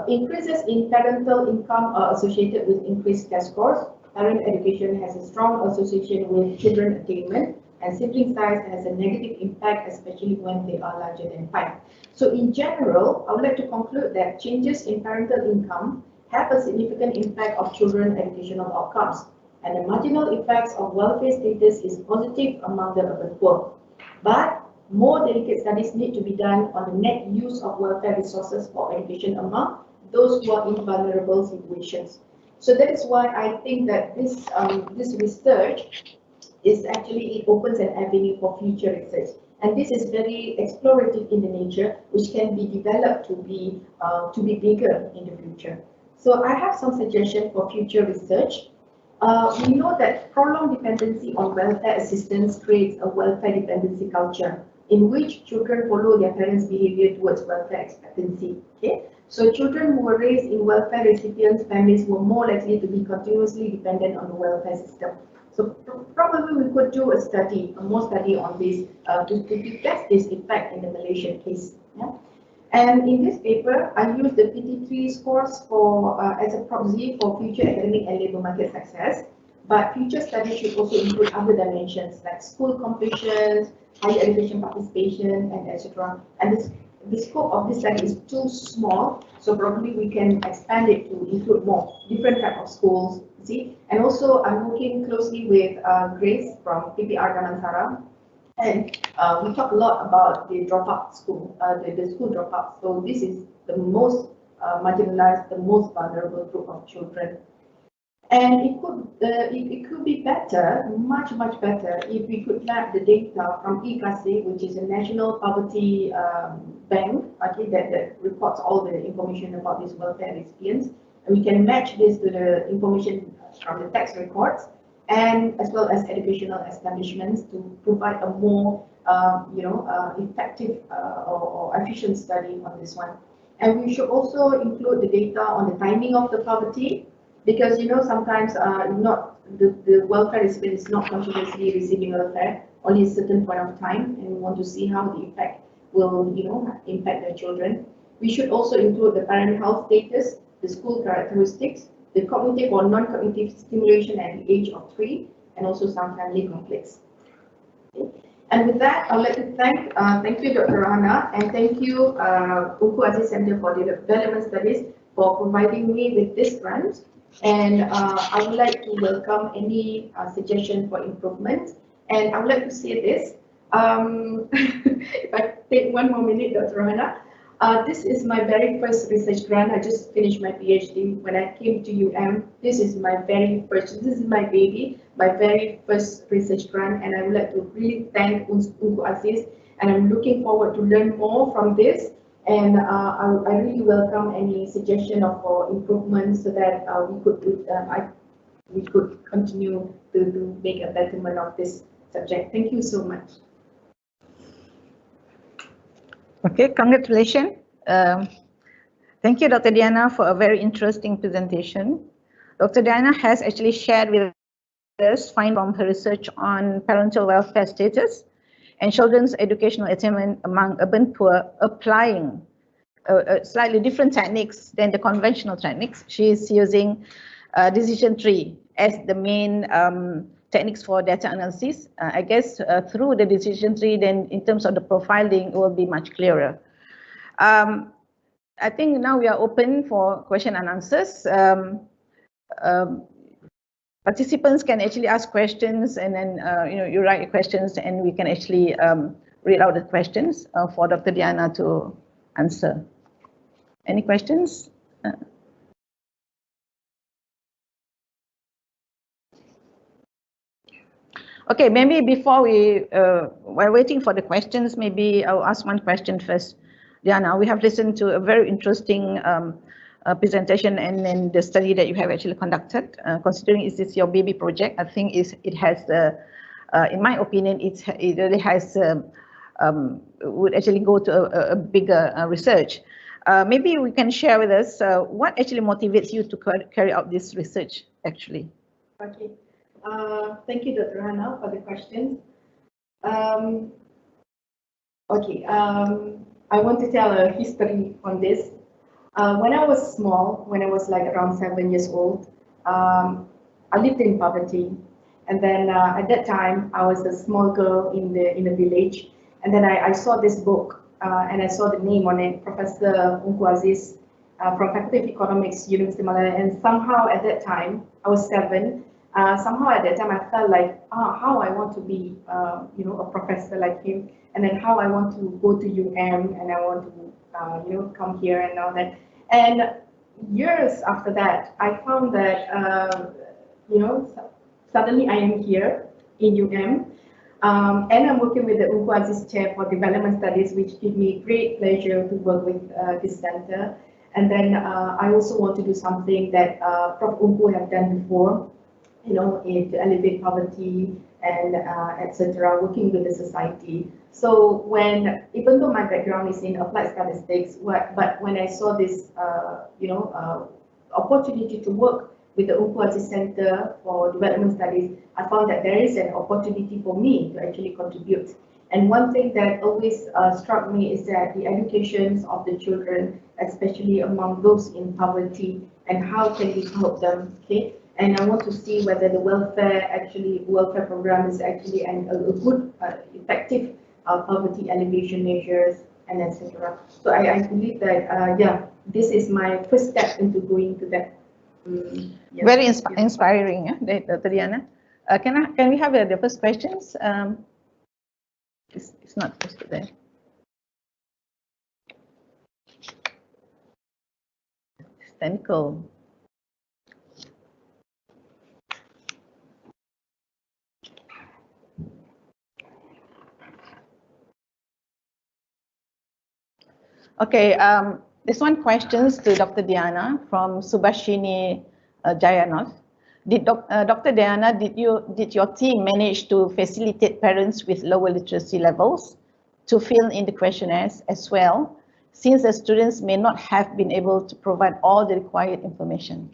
Increases in parental income are associated with increased test scores. Parent education has a strong association with children attainment, and sibling size has a negative impact, especially when they are larger than 5. So in general, I would like to conclude that changes in parental income have a significant impact of children's educational outcomes, and the marginal effects of welfare status is positive among the urban poor. But more delicate studies need to be done on the net use of welfare resources for education among those who are in vulnerable situations. So that is why I think that this research is actually, it opens an avenue for future research, and this is very explorative in the nature, which can be developed to be bigger in the future. So I have some suggestions for future research. We know that prolonged dependency on welfare assistance creates a welfare dependency culture in which children follow their parents' behavior towards welfare expectancy. Okay, so children who were raised in welfare recipients families were more likely to be continuously dependent on the welfare system. So probably we could do a more study on this to test this effect in the Malaysian case. Yeah? And in this paper, I used the PT3 scores for as a proxy for future academic and labour market success. But future studies should also include other dimensions like school completions, higher education participation, and etc. And the scope of this study is too small, so probably we can expand it to include more different type of schools. See, and also I'm working closely with Grace from PPR Damansara, and we talk a lot about the dropout school, the school dropout. So this is the most marginalized, the most vulnerable group of children. And it could be better, much better, if we could grab the data from IKASE, which is a national poverty bank, okay, that reports all the information about these welfare recipients, and we can match this to the information from the tax records, and as well as educational establishments to provide a more effective or efficient study on this one. And we should also include the data on the timing of the poverty, because sometimes the welfare recipient is not continuously receiving welfare, only a certain point of time, and we want to see how the effect will impact their children. We should also include the parent health status, the school characteristics, the cognitive or non-cognitive stimulation at the age of 3, and also some family conflicts. Okay. And with that, I would like to thank you, Dr. Rahana, and thank you, Ungku Aziz Center for Development Studies, for providing me with this grant. And I would like to welcome any suggestion for improvement. And I would like to say this, if I take one more minute, Dr. Rahana, this is my very first research grant. I just finished my PhD. When I came to this is my this is my baby, my very first research grant, and I would like to really thank Ungku Aziz, and I'm looking forward to learn more from this. And I really welcome any suggestion of improvements so that we could continue to make a betterment of this subject. Thank you so much.
Okay, congratulations. Thank you, Dr. Diana, for a very interesting presentation. Dr. Diana has actually shared with us findings from her research on parental welfare status and children's educational attainment among urban poor, applying slightly different techniques than the conventional techniques. She is using decision tree as the main techniques for data analysis. I guess through the decision tree, then in terms of the profiling, it will be much clearer. I think now we are open for question and answers. Participants can actually ask questions, and then you write questions, and we can actually read out the questions for Dr. Diana to answer. Any questions? Okay, maybe before while waiting for the questions, maybe I'll ask one question first. Diana, we have listened to a very interesting presentation and then the study that you have actually conducted. Considering is this your baby project, I think it has, in my opinion, it really has, would actually go to a bigger research. Maybe we can share with us what actually motivates you to carry out this research, actually.
Okay. Thank you, Dr. Hannah, for the questions. I want to tell a history on this. When I was small, when I was like around 7 years old, I lived in poverty. And then at that time, I was a small girl in the village. And then I saw this book and I saw the name on it, Professor Ungku Aziz from Faculty of Economics, University of Malaya. And somehow at that time, I was 7. Somehow at that time, I felt like, how I want to be, a professor like him. And then how I want to go to and I want to, come here and all that. And years after that, I found that, suddenly I am here in and I'm working with the Ungku Aziz Chair for Development Studies, which give me great pleasure to work with this center. And then I also want to do something that Prof. Ungku have done before, to elevate poverty and etc., working with the society. So even though my background is in applied statistics, but when I saw this, opportunity to work with the Ungku Aziz Center for Development Studies, I found that there is an opportunity for me to actually contribute. And one thing that always struck me is that the educations of the children, especially among those in poverty, and how can we help them, okay? And I want to see whether the welfare program is actually a good, effective poverty alleviation measures and etc. So I believe that this is my first step into going to that.
Very inspiring, Dr. Diana. Can we have the first questions? It's not posted there. It's technical. Okay, this one questions to Dr. Diana from Subhashini Jayanath. Dr. Diana, did your team manage to facilitate parents with lower literacy levels to fill in the questionnaires as well, since the students may not have been able to provide all the required information?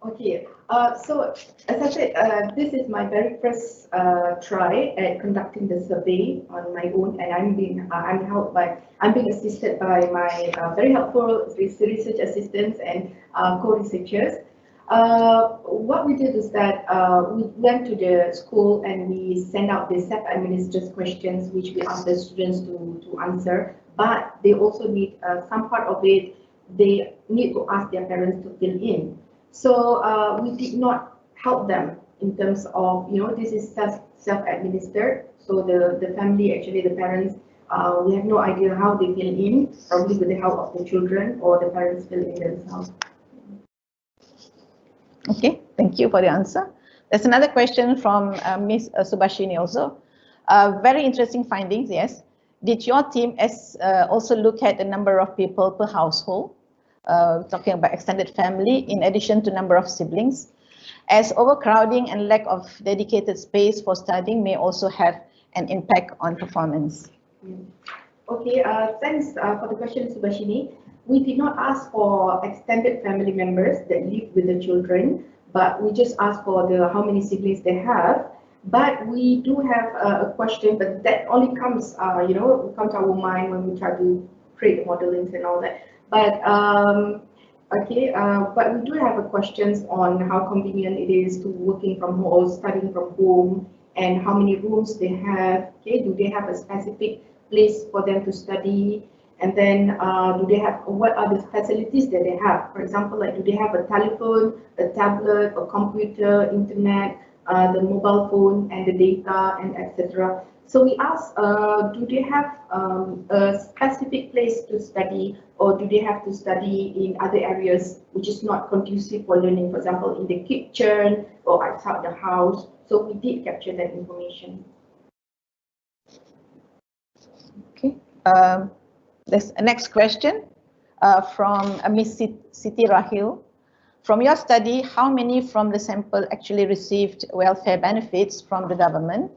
Okay, so as I said, this is my very first try at conducting the survey on my own, and I'm being assisted by my very helpful research assistants and co-researchers. What we did is that we went to the school and we sent out the self-administered questions, which we asked the students to answer, but they also need some part of it, they need to ask their parents to fill in. So we did not help them in terms of, this is self-administered. So the family, actually the parents, we have no idea how they fill in, probably with the help of the children or the parents fill in themselves.
Okay, thank you for the answer. There's another question from Ms. Subhashini also. Very interesting findings, yes. Did your team also look at the number of people per household? Talking about extended family, in addition to number of siblings. as overcrowding and lack of dedicated space for studying may also have an impact on performance.
Okay, thanks for the question, Subhashini. We did not ask for extended family members that live with the children, but we just asked for the how many siblings they have. But we do have a question, but that only comes, comes to our mind when we try to create modelings and all that. But but we do have a questions on how convenient it is to working from home or studying from home, and how many rooms they have. Okay, do they have a specific place for them to study? And then do they have, what are the facilities that they have? For example, like do they have a telephone, a tablet, a computer, internet, the mobile phone and the data, and etc. So we asked, do they have a specific place to study, or do they have to study in other areas which is not conducive for learning, for example, in the kitchen or outside the house? So we did capture that information.
Okay. There's a next question from Miss Siti Rahil. From your study, how many from the sample actually received welfare benefits from the government?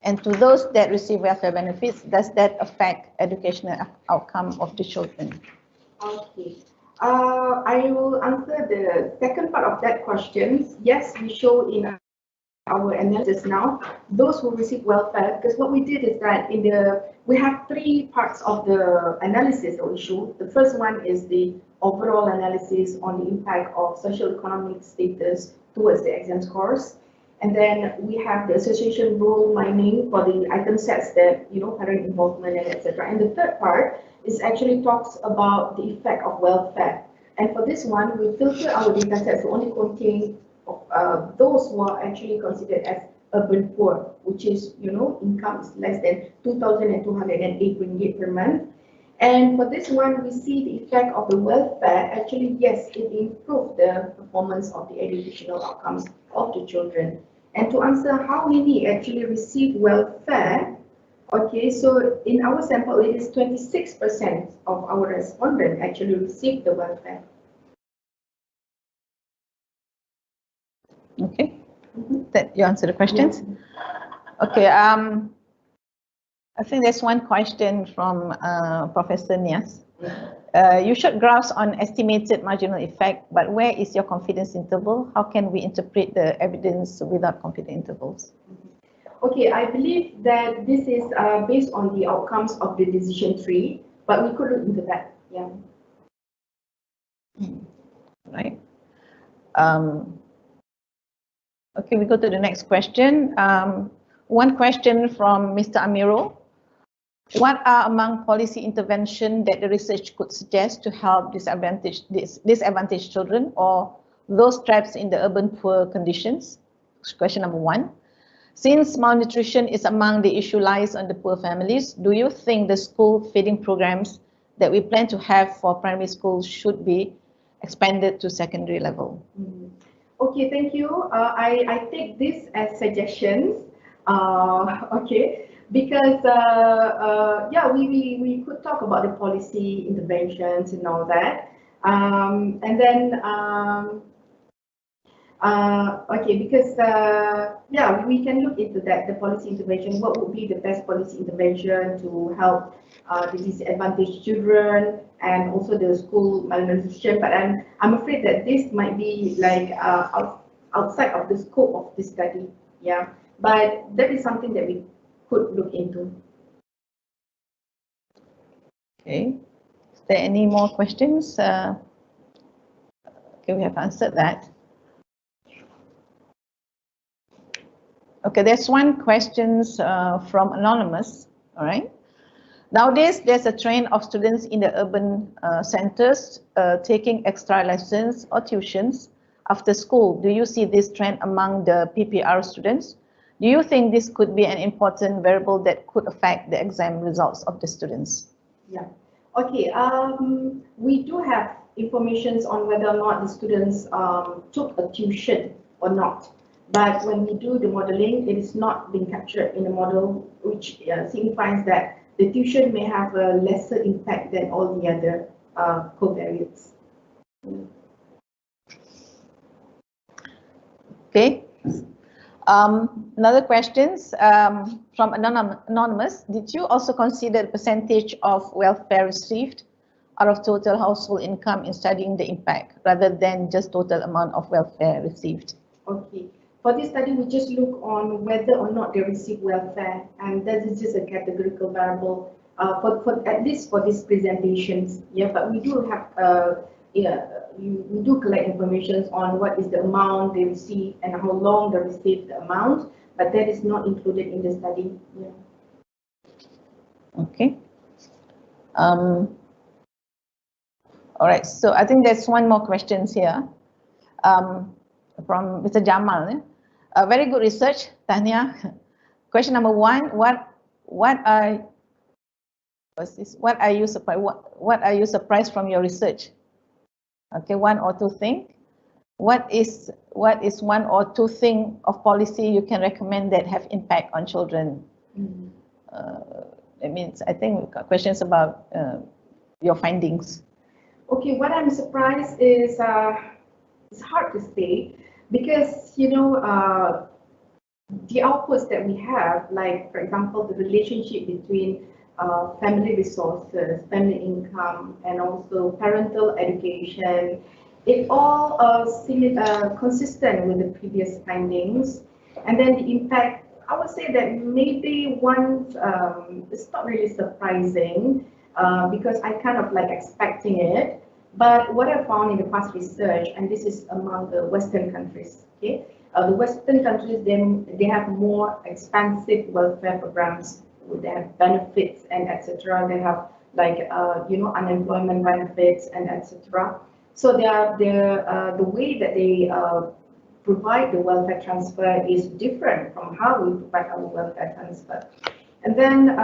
And to those that receive welfare benefits, does that affect educational outcome of the children?
Okay. I will answer the second part of that question. Yes, we show in our analysis now those who receive welfare, because what we did is that we have three parts of the analysis that we show. The first one is the overall analysis on the impact of socio-economic status towards the exam scores, and then we have the association role mining for the item sets that parent involvement and etc. And the third part is actually talks about the effect of welfare, and for this one we filter our data sets to only contain those who are actually considered as urban poor, which is, income is less than 2,208 ringgit per month. And for this one, we see the effect of the welfare. Actually, yes, it improved the performance of the educational outcomes of the children. And to answer how many actually receive welfare, okay, so in our sample, it is 26% of our respondents actually received the welfare.
Okay, that you answer the questions. Yeah. Okay, I think there's one question from Professor Nias. You showed graphs on estimated marginal effect, but where is your confidence interval? How can we interpret the evidence without confidence intervals?
Okay, I believe that this is based on the outcomes of the decision tree, but we could look into that. Yeah.
Right. Okay, we go to the next question. One question from Mr. Amiro. What are among policy intervention that the research could suggest to help disadvantaged children or those trapped in the urban poor conditions? Question number one. Since malnutrition is among the issue lies on the poor families, do you think the school feeding programs that we plan to have for primary schools should be expanded to secondary level?
Okay, thank you. I take this as suggestions. Okay, because yeah, we could talk about the policy interventions and all that, and then okay, because yeah, we can look into that, the policy intervention. What would be the best policy intervention to help the disadvantaged children and also the school malnutrition? But I'm afraid that this might be like outside of the scope of this study. Yeah, but that is something that we could look into.
Okay, is there any more questions? Okay, we have answered that. Okay, there's one question from Anonymous, all right. Nowadays, there's a trend of students in the urban centers taking extra lessons or tuitions after school. Do you see this trend among the PPR students? Do you think this could be an important variable that could affect the exam results of the students?
Yeah, okay, we do have information on whether or not the students took a tuition or not. But when we do the modeling, it is not being captured in the model, which signifies that the tuition may have a lesser impact than all the other covariates.
Okay. Another questions from anonymous. Did you also consider the percentage of welfare received out of total household income in studying the impact rather than just total amount of welfare received?
Okay. For this study, we just look on whether or not they receive welfare, and that is just a categorical variable for at least for these presentations. Yeah, but we do have we do collect information on what is the amount they receive and how long they receive the amount, but that is not included in the study. Yeah.
Okay. All right, so I think there's one more questions here from Mr. Jamal. Very good research, Tanya. Question number one: What are you surprised from your research? Okay, one or two things. What is one or two things of policy you can recommend that have impact on children? It means I think questions about your findings.
Okay, what I'm surprised is it's hard to say because the outputs that we have, like for example, the relationship between family resources, family income, and also parental education, it all consistent with the previous findings. And then the impact, I would say that maybe it's not really surprising because I kind of like expecting it. But what I found in the past research, and this is among the Western countries, okay, the Western countries, they have more expansive welfare programs. They have benefits and etc. They have like unemployment benefits and etc. So the way that they provide the welfare transfer is different from how we provide our welfare transfer. And then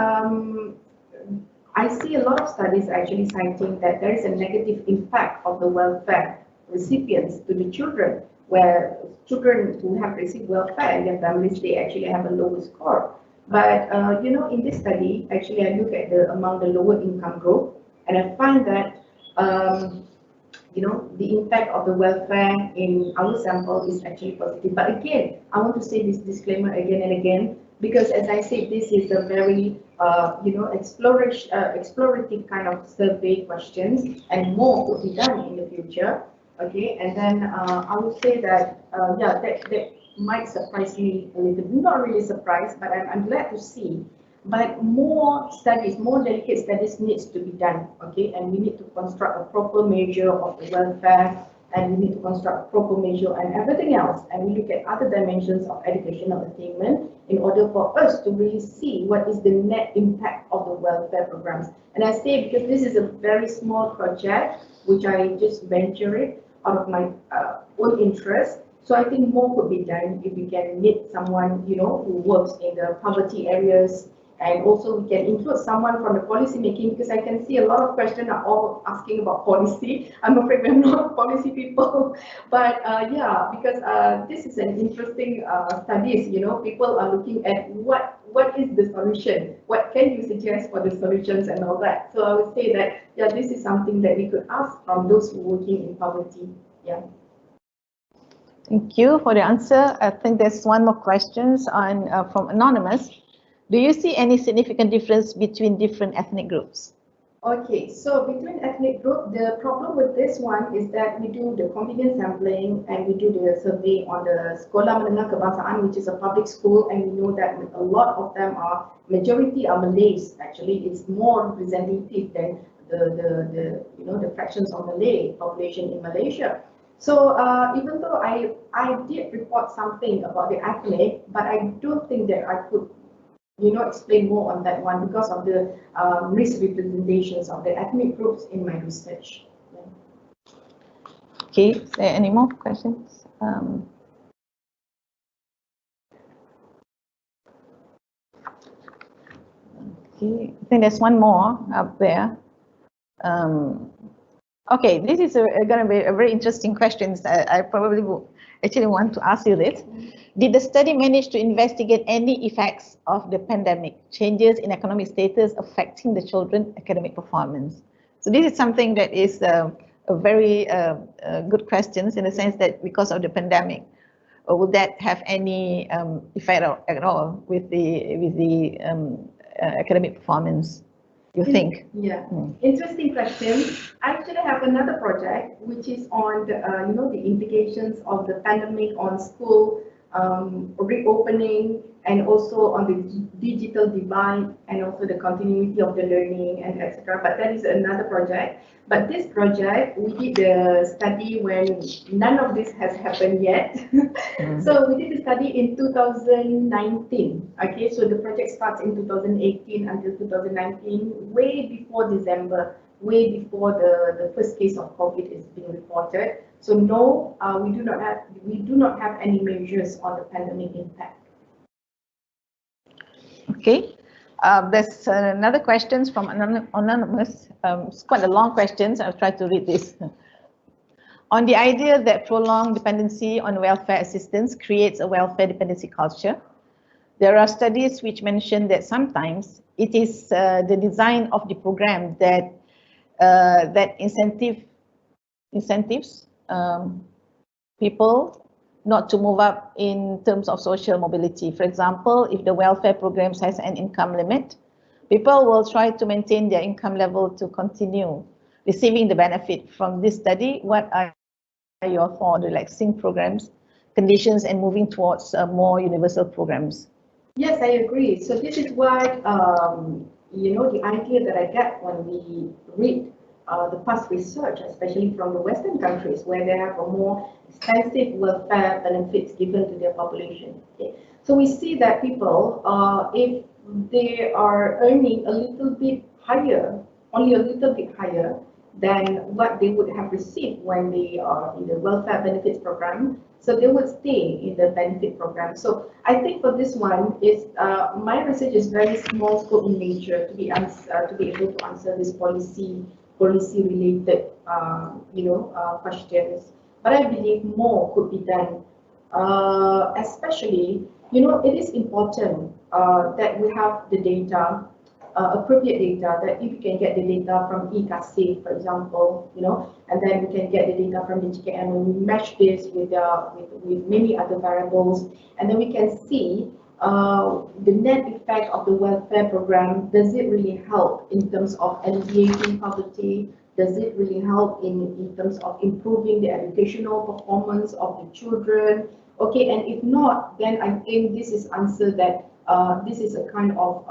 I see a lot of studies actually citing that there is a negative impact of the welfare recipients to the children, where children who have received welfare in their families, they actually have a lower score. But in this study, actually I look at among the lower income group, and I find that the impact of the welfare in our sample is actually positive. But again, I want to say this disclaimer again and again, because as I said, this is a very explorative kind of survey questions, and more could be done in the future. Okay, and then I would say that that might surprise me a little bit. Not really surprised, but I'm glad to see. But more studies, more delicate studies needs to be done. Okay, and we need to construct a proper measure of the welfare, and we need to construct a proper measure and everything else. And we look at other dimensions of educational attainment in order for us to really see what is the net impact of the welfare programs. And I say because this is a very small project, which I just venture it out of my own interest. So I think more could be done if we can meet someone, who works in the poverty areas, and also we can include someone from the policy making, because I can see a lot of questions are all asking about policy. I'm afraid we're not policy people, but because this is an interesting studies. People are looking at what is the solution, what can you suggest for the solutions and all that. So I would say that this is something that we could ask from those who are working in poverty. Yeah.
Thank you for the answer. I think there's one more questions on from anonymous. Do you see any significant difference between different ethnic groups?
Okay, so between ethnic group, the problem with this one is that we do the convenience sampling and we do the survey on the Sekolah Menengah Kebangsaan, which is a public school, and we know that a lot of them majority are Malays. Actually, it's more representative than the fractions of Malay population in Malaysia. So even though I did report something about the ethnic, but I don't think that I could explain more on that one because of the misrepresentations of the ethnic groups in my research. Yeah.
Okay, is there any more questions? Okay, I think there's one more up there. Okay, this is going to be a very interesting question. I probably actually want to ask you this. Did the study manage to investigate any effects of the pandemic, changes in economic status affecting the children's academic performance? So this is something that is a very good question in the sense that because of the pandemic, or would that have any effect at all with the academic performance, you think?
Yeah, interesting question. I actually have another project which is on the, the implications of the pandemic on school reopening, and also on the digital divide, and also the continuity of the learning, and etc. But that is another project. But this project, we did the study when none of this has happened yet. So we did the study in 2019. Okay, so the project starts in 2018 until 2019, way before December, way before the first case of COVID is being reported. So no, we do not have any measures on the pandemic impact.
Okay, there's another question from anonymous. It's quite a long question. I'll try to read this. On the idea that prolonged dependency on welfare assistance creates a welfare dependency culture, there are studies which mention that sometimes it is the design of the program that incentives people not to move up in terms of social mobility. For example, if the welfare programs has an income limit, people will try to maintain their income level to continue receiving the benefit. From this study, what are your thoughts on relaxing programs, conditions, and moving towards more universal programs?
Yes, I agree. So this is what, the idea that I get when we read the past research, especially from the Western countries, where they have a more extensive welfare benefits given to their population. Okay? So we see that people, if they are earning a little bit higher, only a little bit higher than what they would have received when they are in the welfare benefits program, so they would stay in the benefit program. So I think for this one, is my research is very small scope in nature to be able to answer this policy related questions. But I believe more could be done, especially it is important that we have the data, appropriate data, that if you can get the data from eKasih, for example, and then we can get the data from the GKM, and we match this with many other variables, and then we can see the net effect of the welfare program. Does it really help in terms of alleviating poverty? Does it really help in terms of improving the educational performance of the children? Okay, and if not, then I think this is answer that this is a kind of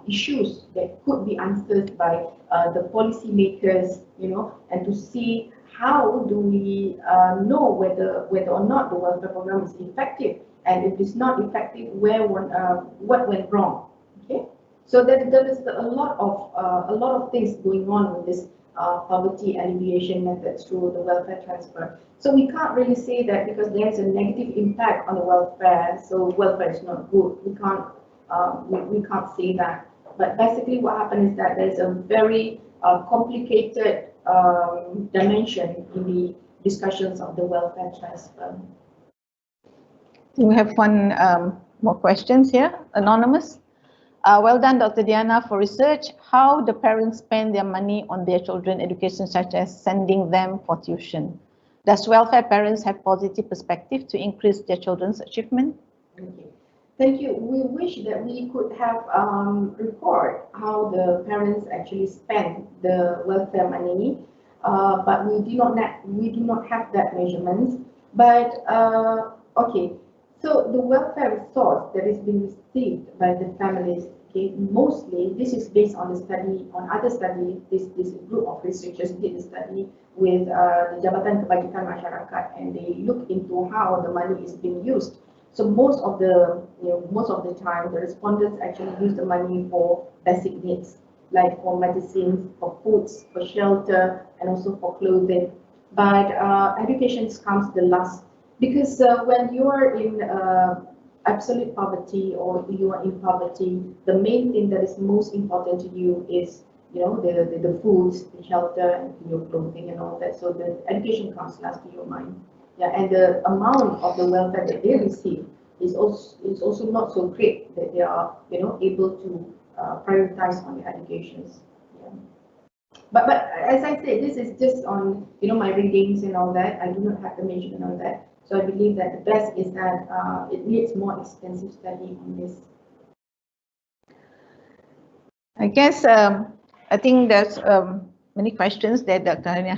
issues that could be answered by the policy makers, and to see how do we know whether or not the welfare program is effective, and if it's not effective, what went wrong. Okay, so there is a lot of things going on with this poverty alleviation methods through the welfare transfer. So we can't really say that because there is a negative impact on the welfare, so welfare is not good. We can't say that. But basically what happened is that there's a very complicated dimension in the discussions of the welfare transfer.
We have one more questions here, anonymous. Well done, Dr. Diana, for research. How do parents spend their money on their children education, such as sending them for tuition? Does welfare parents have positive perspective to increase their children's achievement?
Okay. Thank you. We wish that we could have record how the parents actually spend the welfare money, but we do not have that measurement. But okay. So the welfare resource that is being received by the families, okay, mostly this is based on the study, on other study. This group of researchers did a study with the Jabatan Kebajikan Masyarakat, and they look into how the money is being used. So most of the time, the respondents actually use the money for basic needs, like for medicines, for foods, for shelter, and also for clothing. But education comes the last. Because when you are in absolute poverty, or you are in poverty, the main thing that is most important to you is, the foods, the shelter, and your clothing, and all that. So the education comes last to your mind. Yeah, and the amount of the welfare that they receive is also not so great that they are, able to prioritize on their educations. Yeah. But as I said, this is just on my readings and all that. I do not have the measurement on that. So I believe that the best is that it needs more extensive study on this.
I guess I think there's many questions that Dr. Diana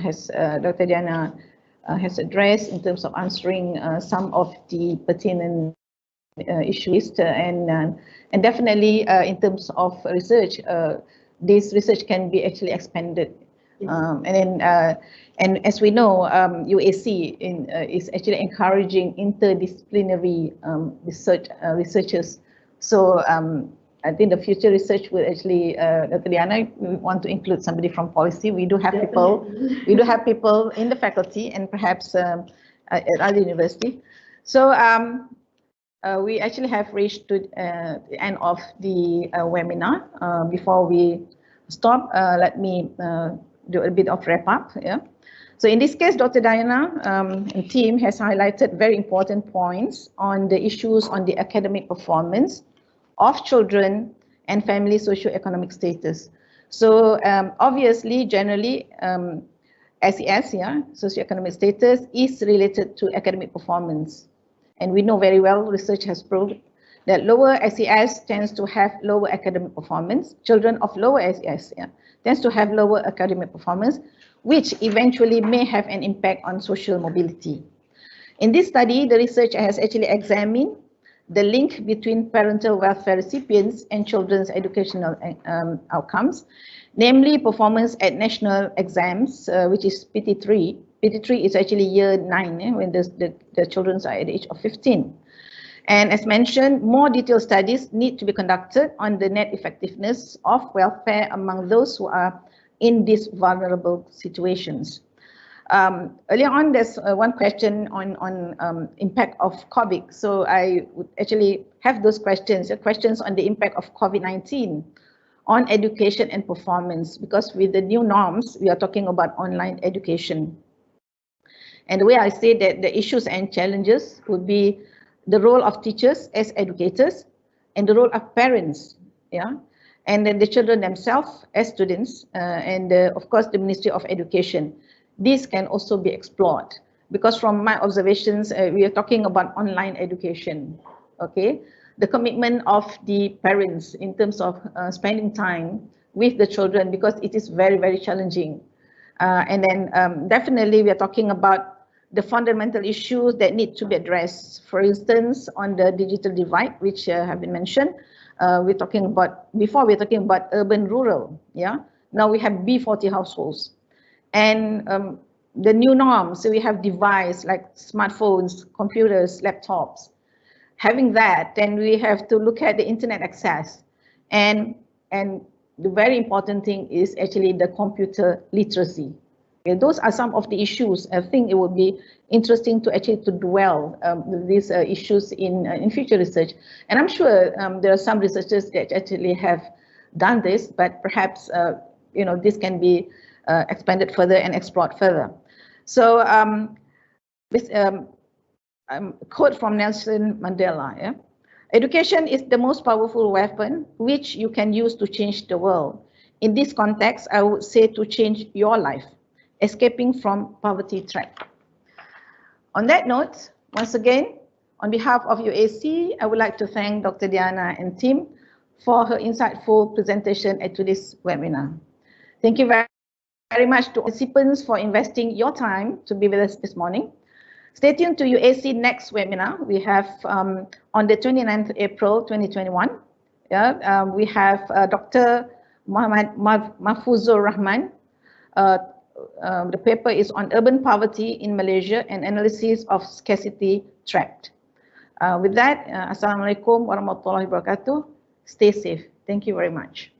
has addressed in terms of answering some of the pertinent issues, and definitely in terms of research, this research can be actually expanded. And as we know, UAC is actually encouraging interdisciplinary researchers. So I think the future research will actually, Dr. Diana, we want to include somebody from policy. We do have people, in the faculty and perhaps at other university. So we actually have reached to the end of the webinar. Before we stop, let me do a bit of wrap up. Yeah. So in this case, Dr. Diana and team has highlighted very important points on the issues on the academic performance of children and family socio-economic status. So obviously, generally, SES, socio-economic status, is related to academic performance. And we know very well, research has proved that lower SES tends to have lower academic performance. Children of lower SES tends to have lower academic performance, which eventually may have an impact on social mobility. In this study, the researcher has actually examined the link between parental welfare recipients and children's educational outcomes, namely performance at national exams, which is PT3. PT3 is actually year 9, when the children are at the age of 15. And as mentioned, more detailed studies need to be conducted on the net effectiveness of welfare among those who are in these vulnerable situations. Earlier on, there's one question on impact of COVID. So I would actually have those questions on the impact of COVID-19 on education and performance, because with the new norms, we are talking about online education. And the way I say that the issues and challenges would be the role of teachers as educators and the role of parents, and then the children themselves as students, and of course the Ministry of Education. This can also be explored, because from my observations, we are talking about online education, okay? The commitment of the parents in terms of spending time with the children, because it is very, very challenging. And then definitely we are talking about the fundamental issues that need to be addressed. For instance, on the digital divide, which have been mentioned, we're talking about urban-rural, Now we have B40 households. And the new norms, so we have devices like smartphones, computers, laptops. Having that, then we have to look at the internet access. And the very important thing is actually the computer literacy. Okay, those are some of the issues. I think it would be interesting to actually dwell these issues in future research. And I'm sure there are some researchers that actually have done this, but perhaps this can be expanded further and explored further. So this quote from Nelson Mandela, education is the most powerful weapon which you can use to change the world. In this context, I would say to change your life, escaping from poverty trap. On that note, once again, on behalf of UAC, I would like to thank Dr. Diana and team for her insightful presentation at today's webinar. Thank you very much to participants for investing your time to be with us this morning. Stay tuned to UAC next webinar. We have on the 29th April 2021. We have Dr. Muhammad Mahfuzur Rahman. The paper is on urban poverty in Malaysia and analysis of scarcity trap. With that, Assalamualaikum warahmatullahi wabarakatuh. Stay safe. Thank you very much.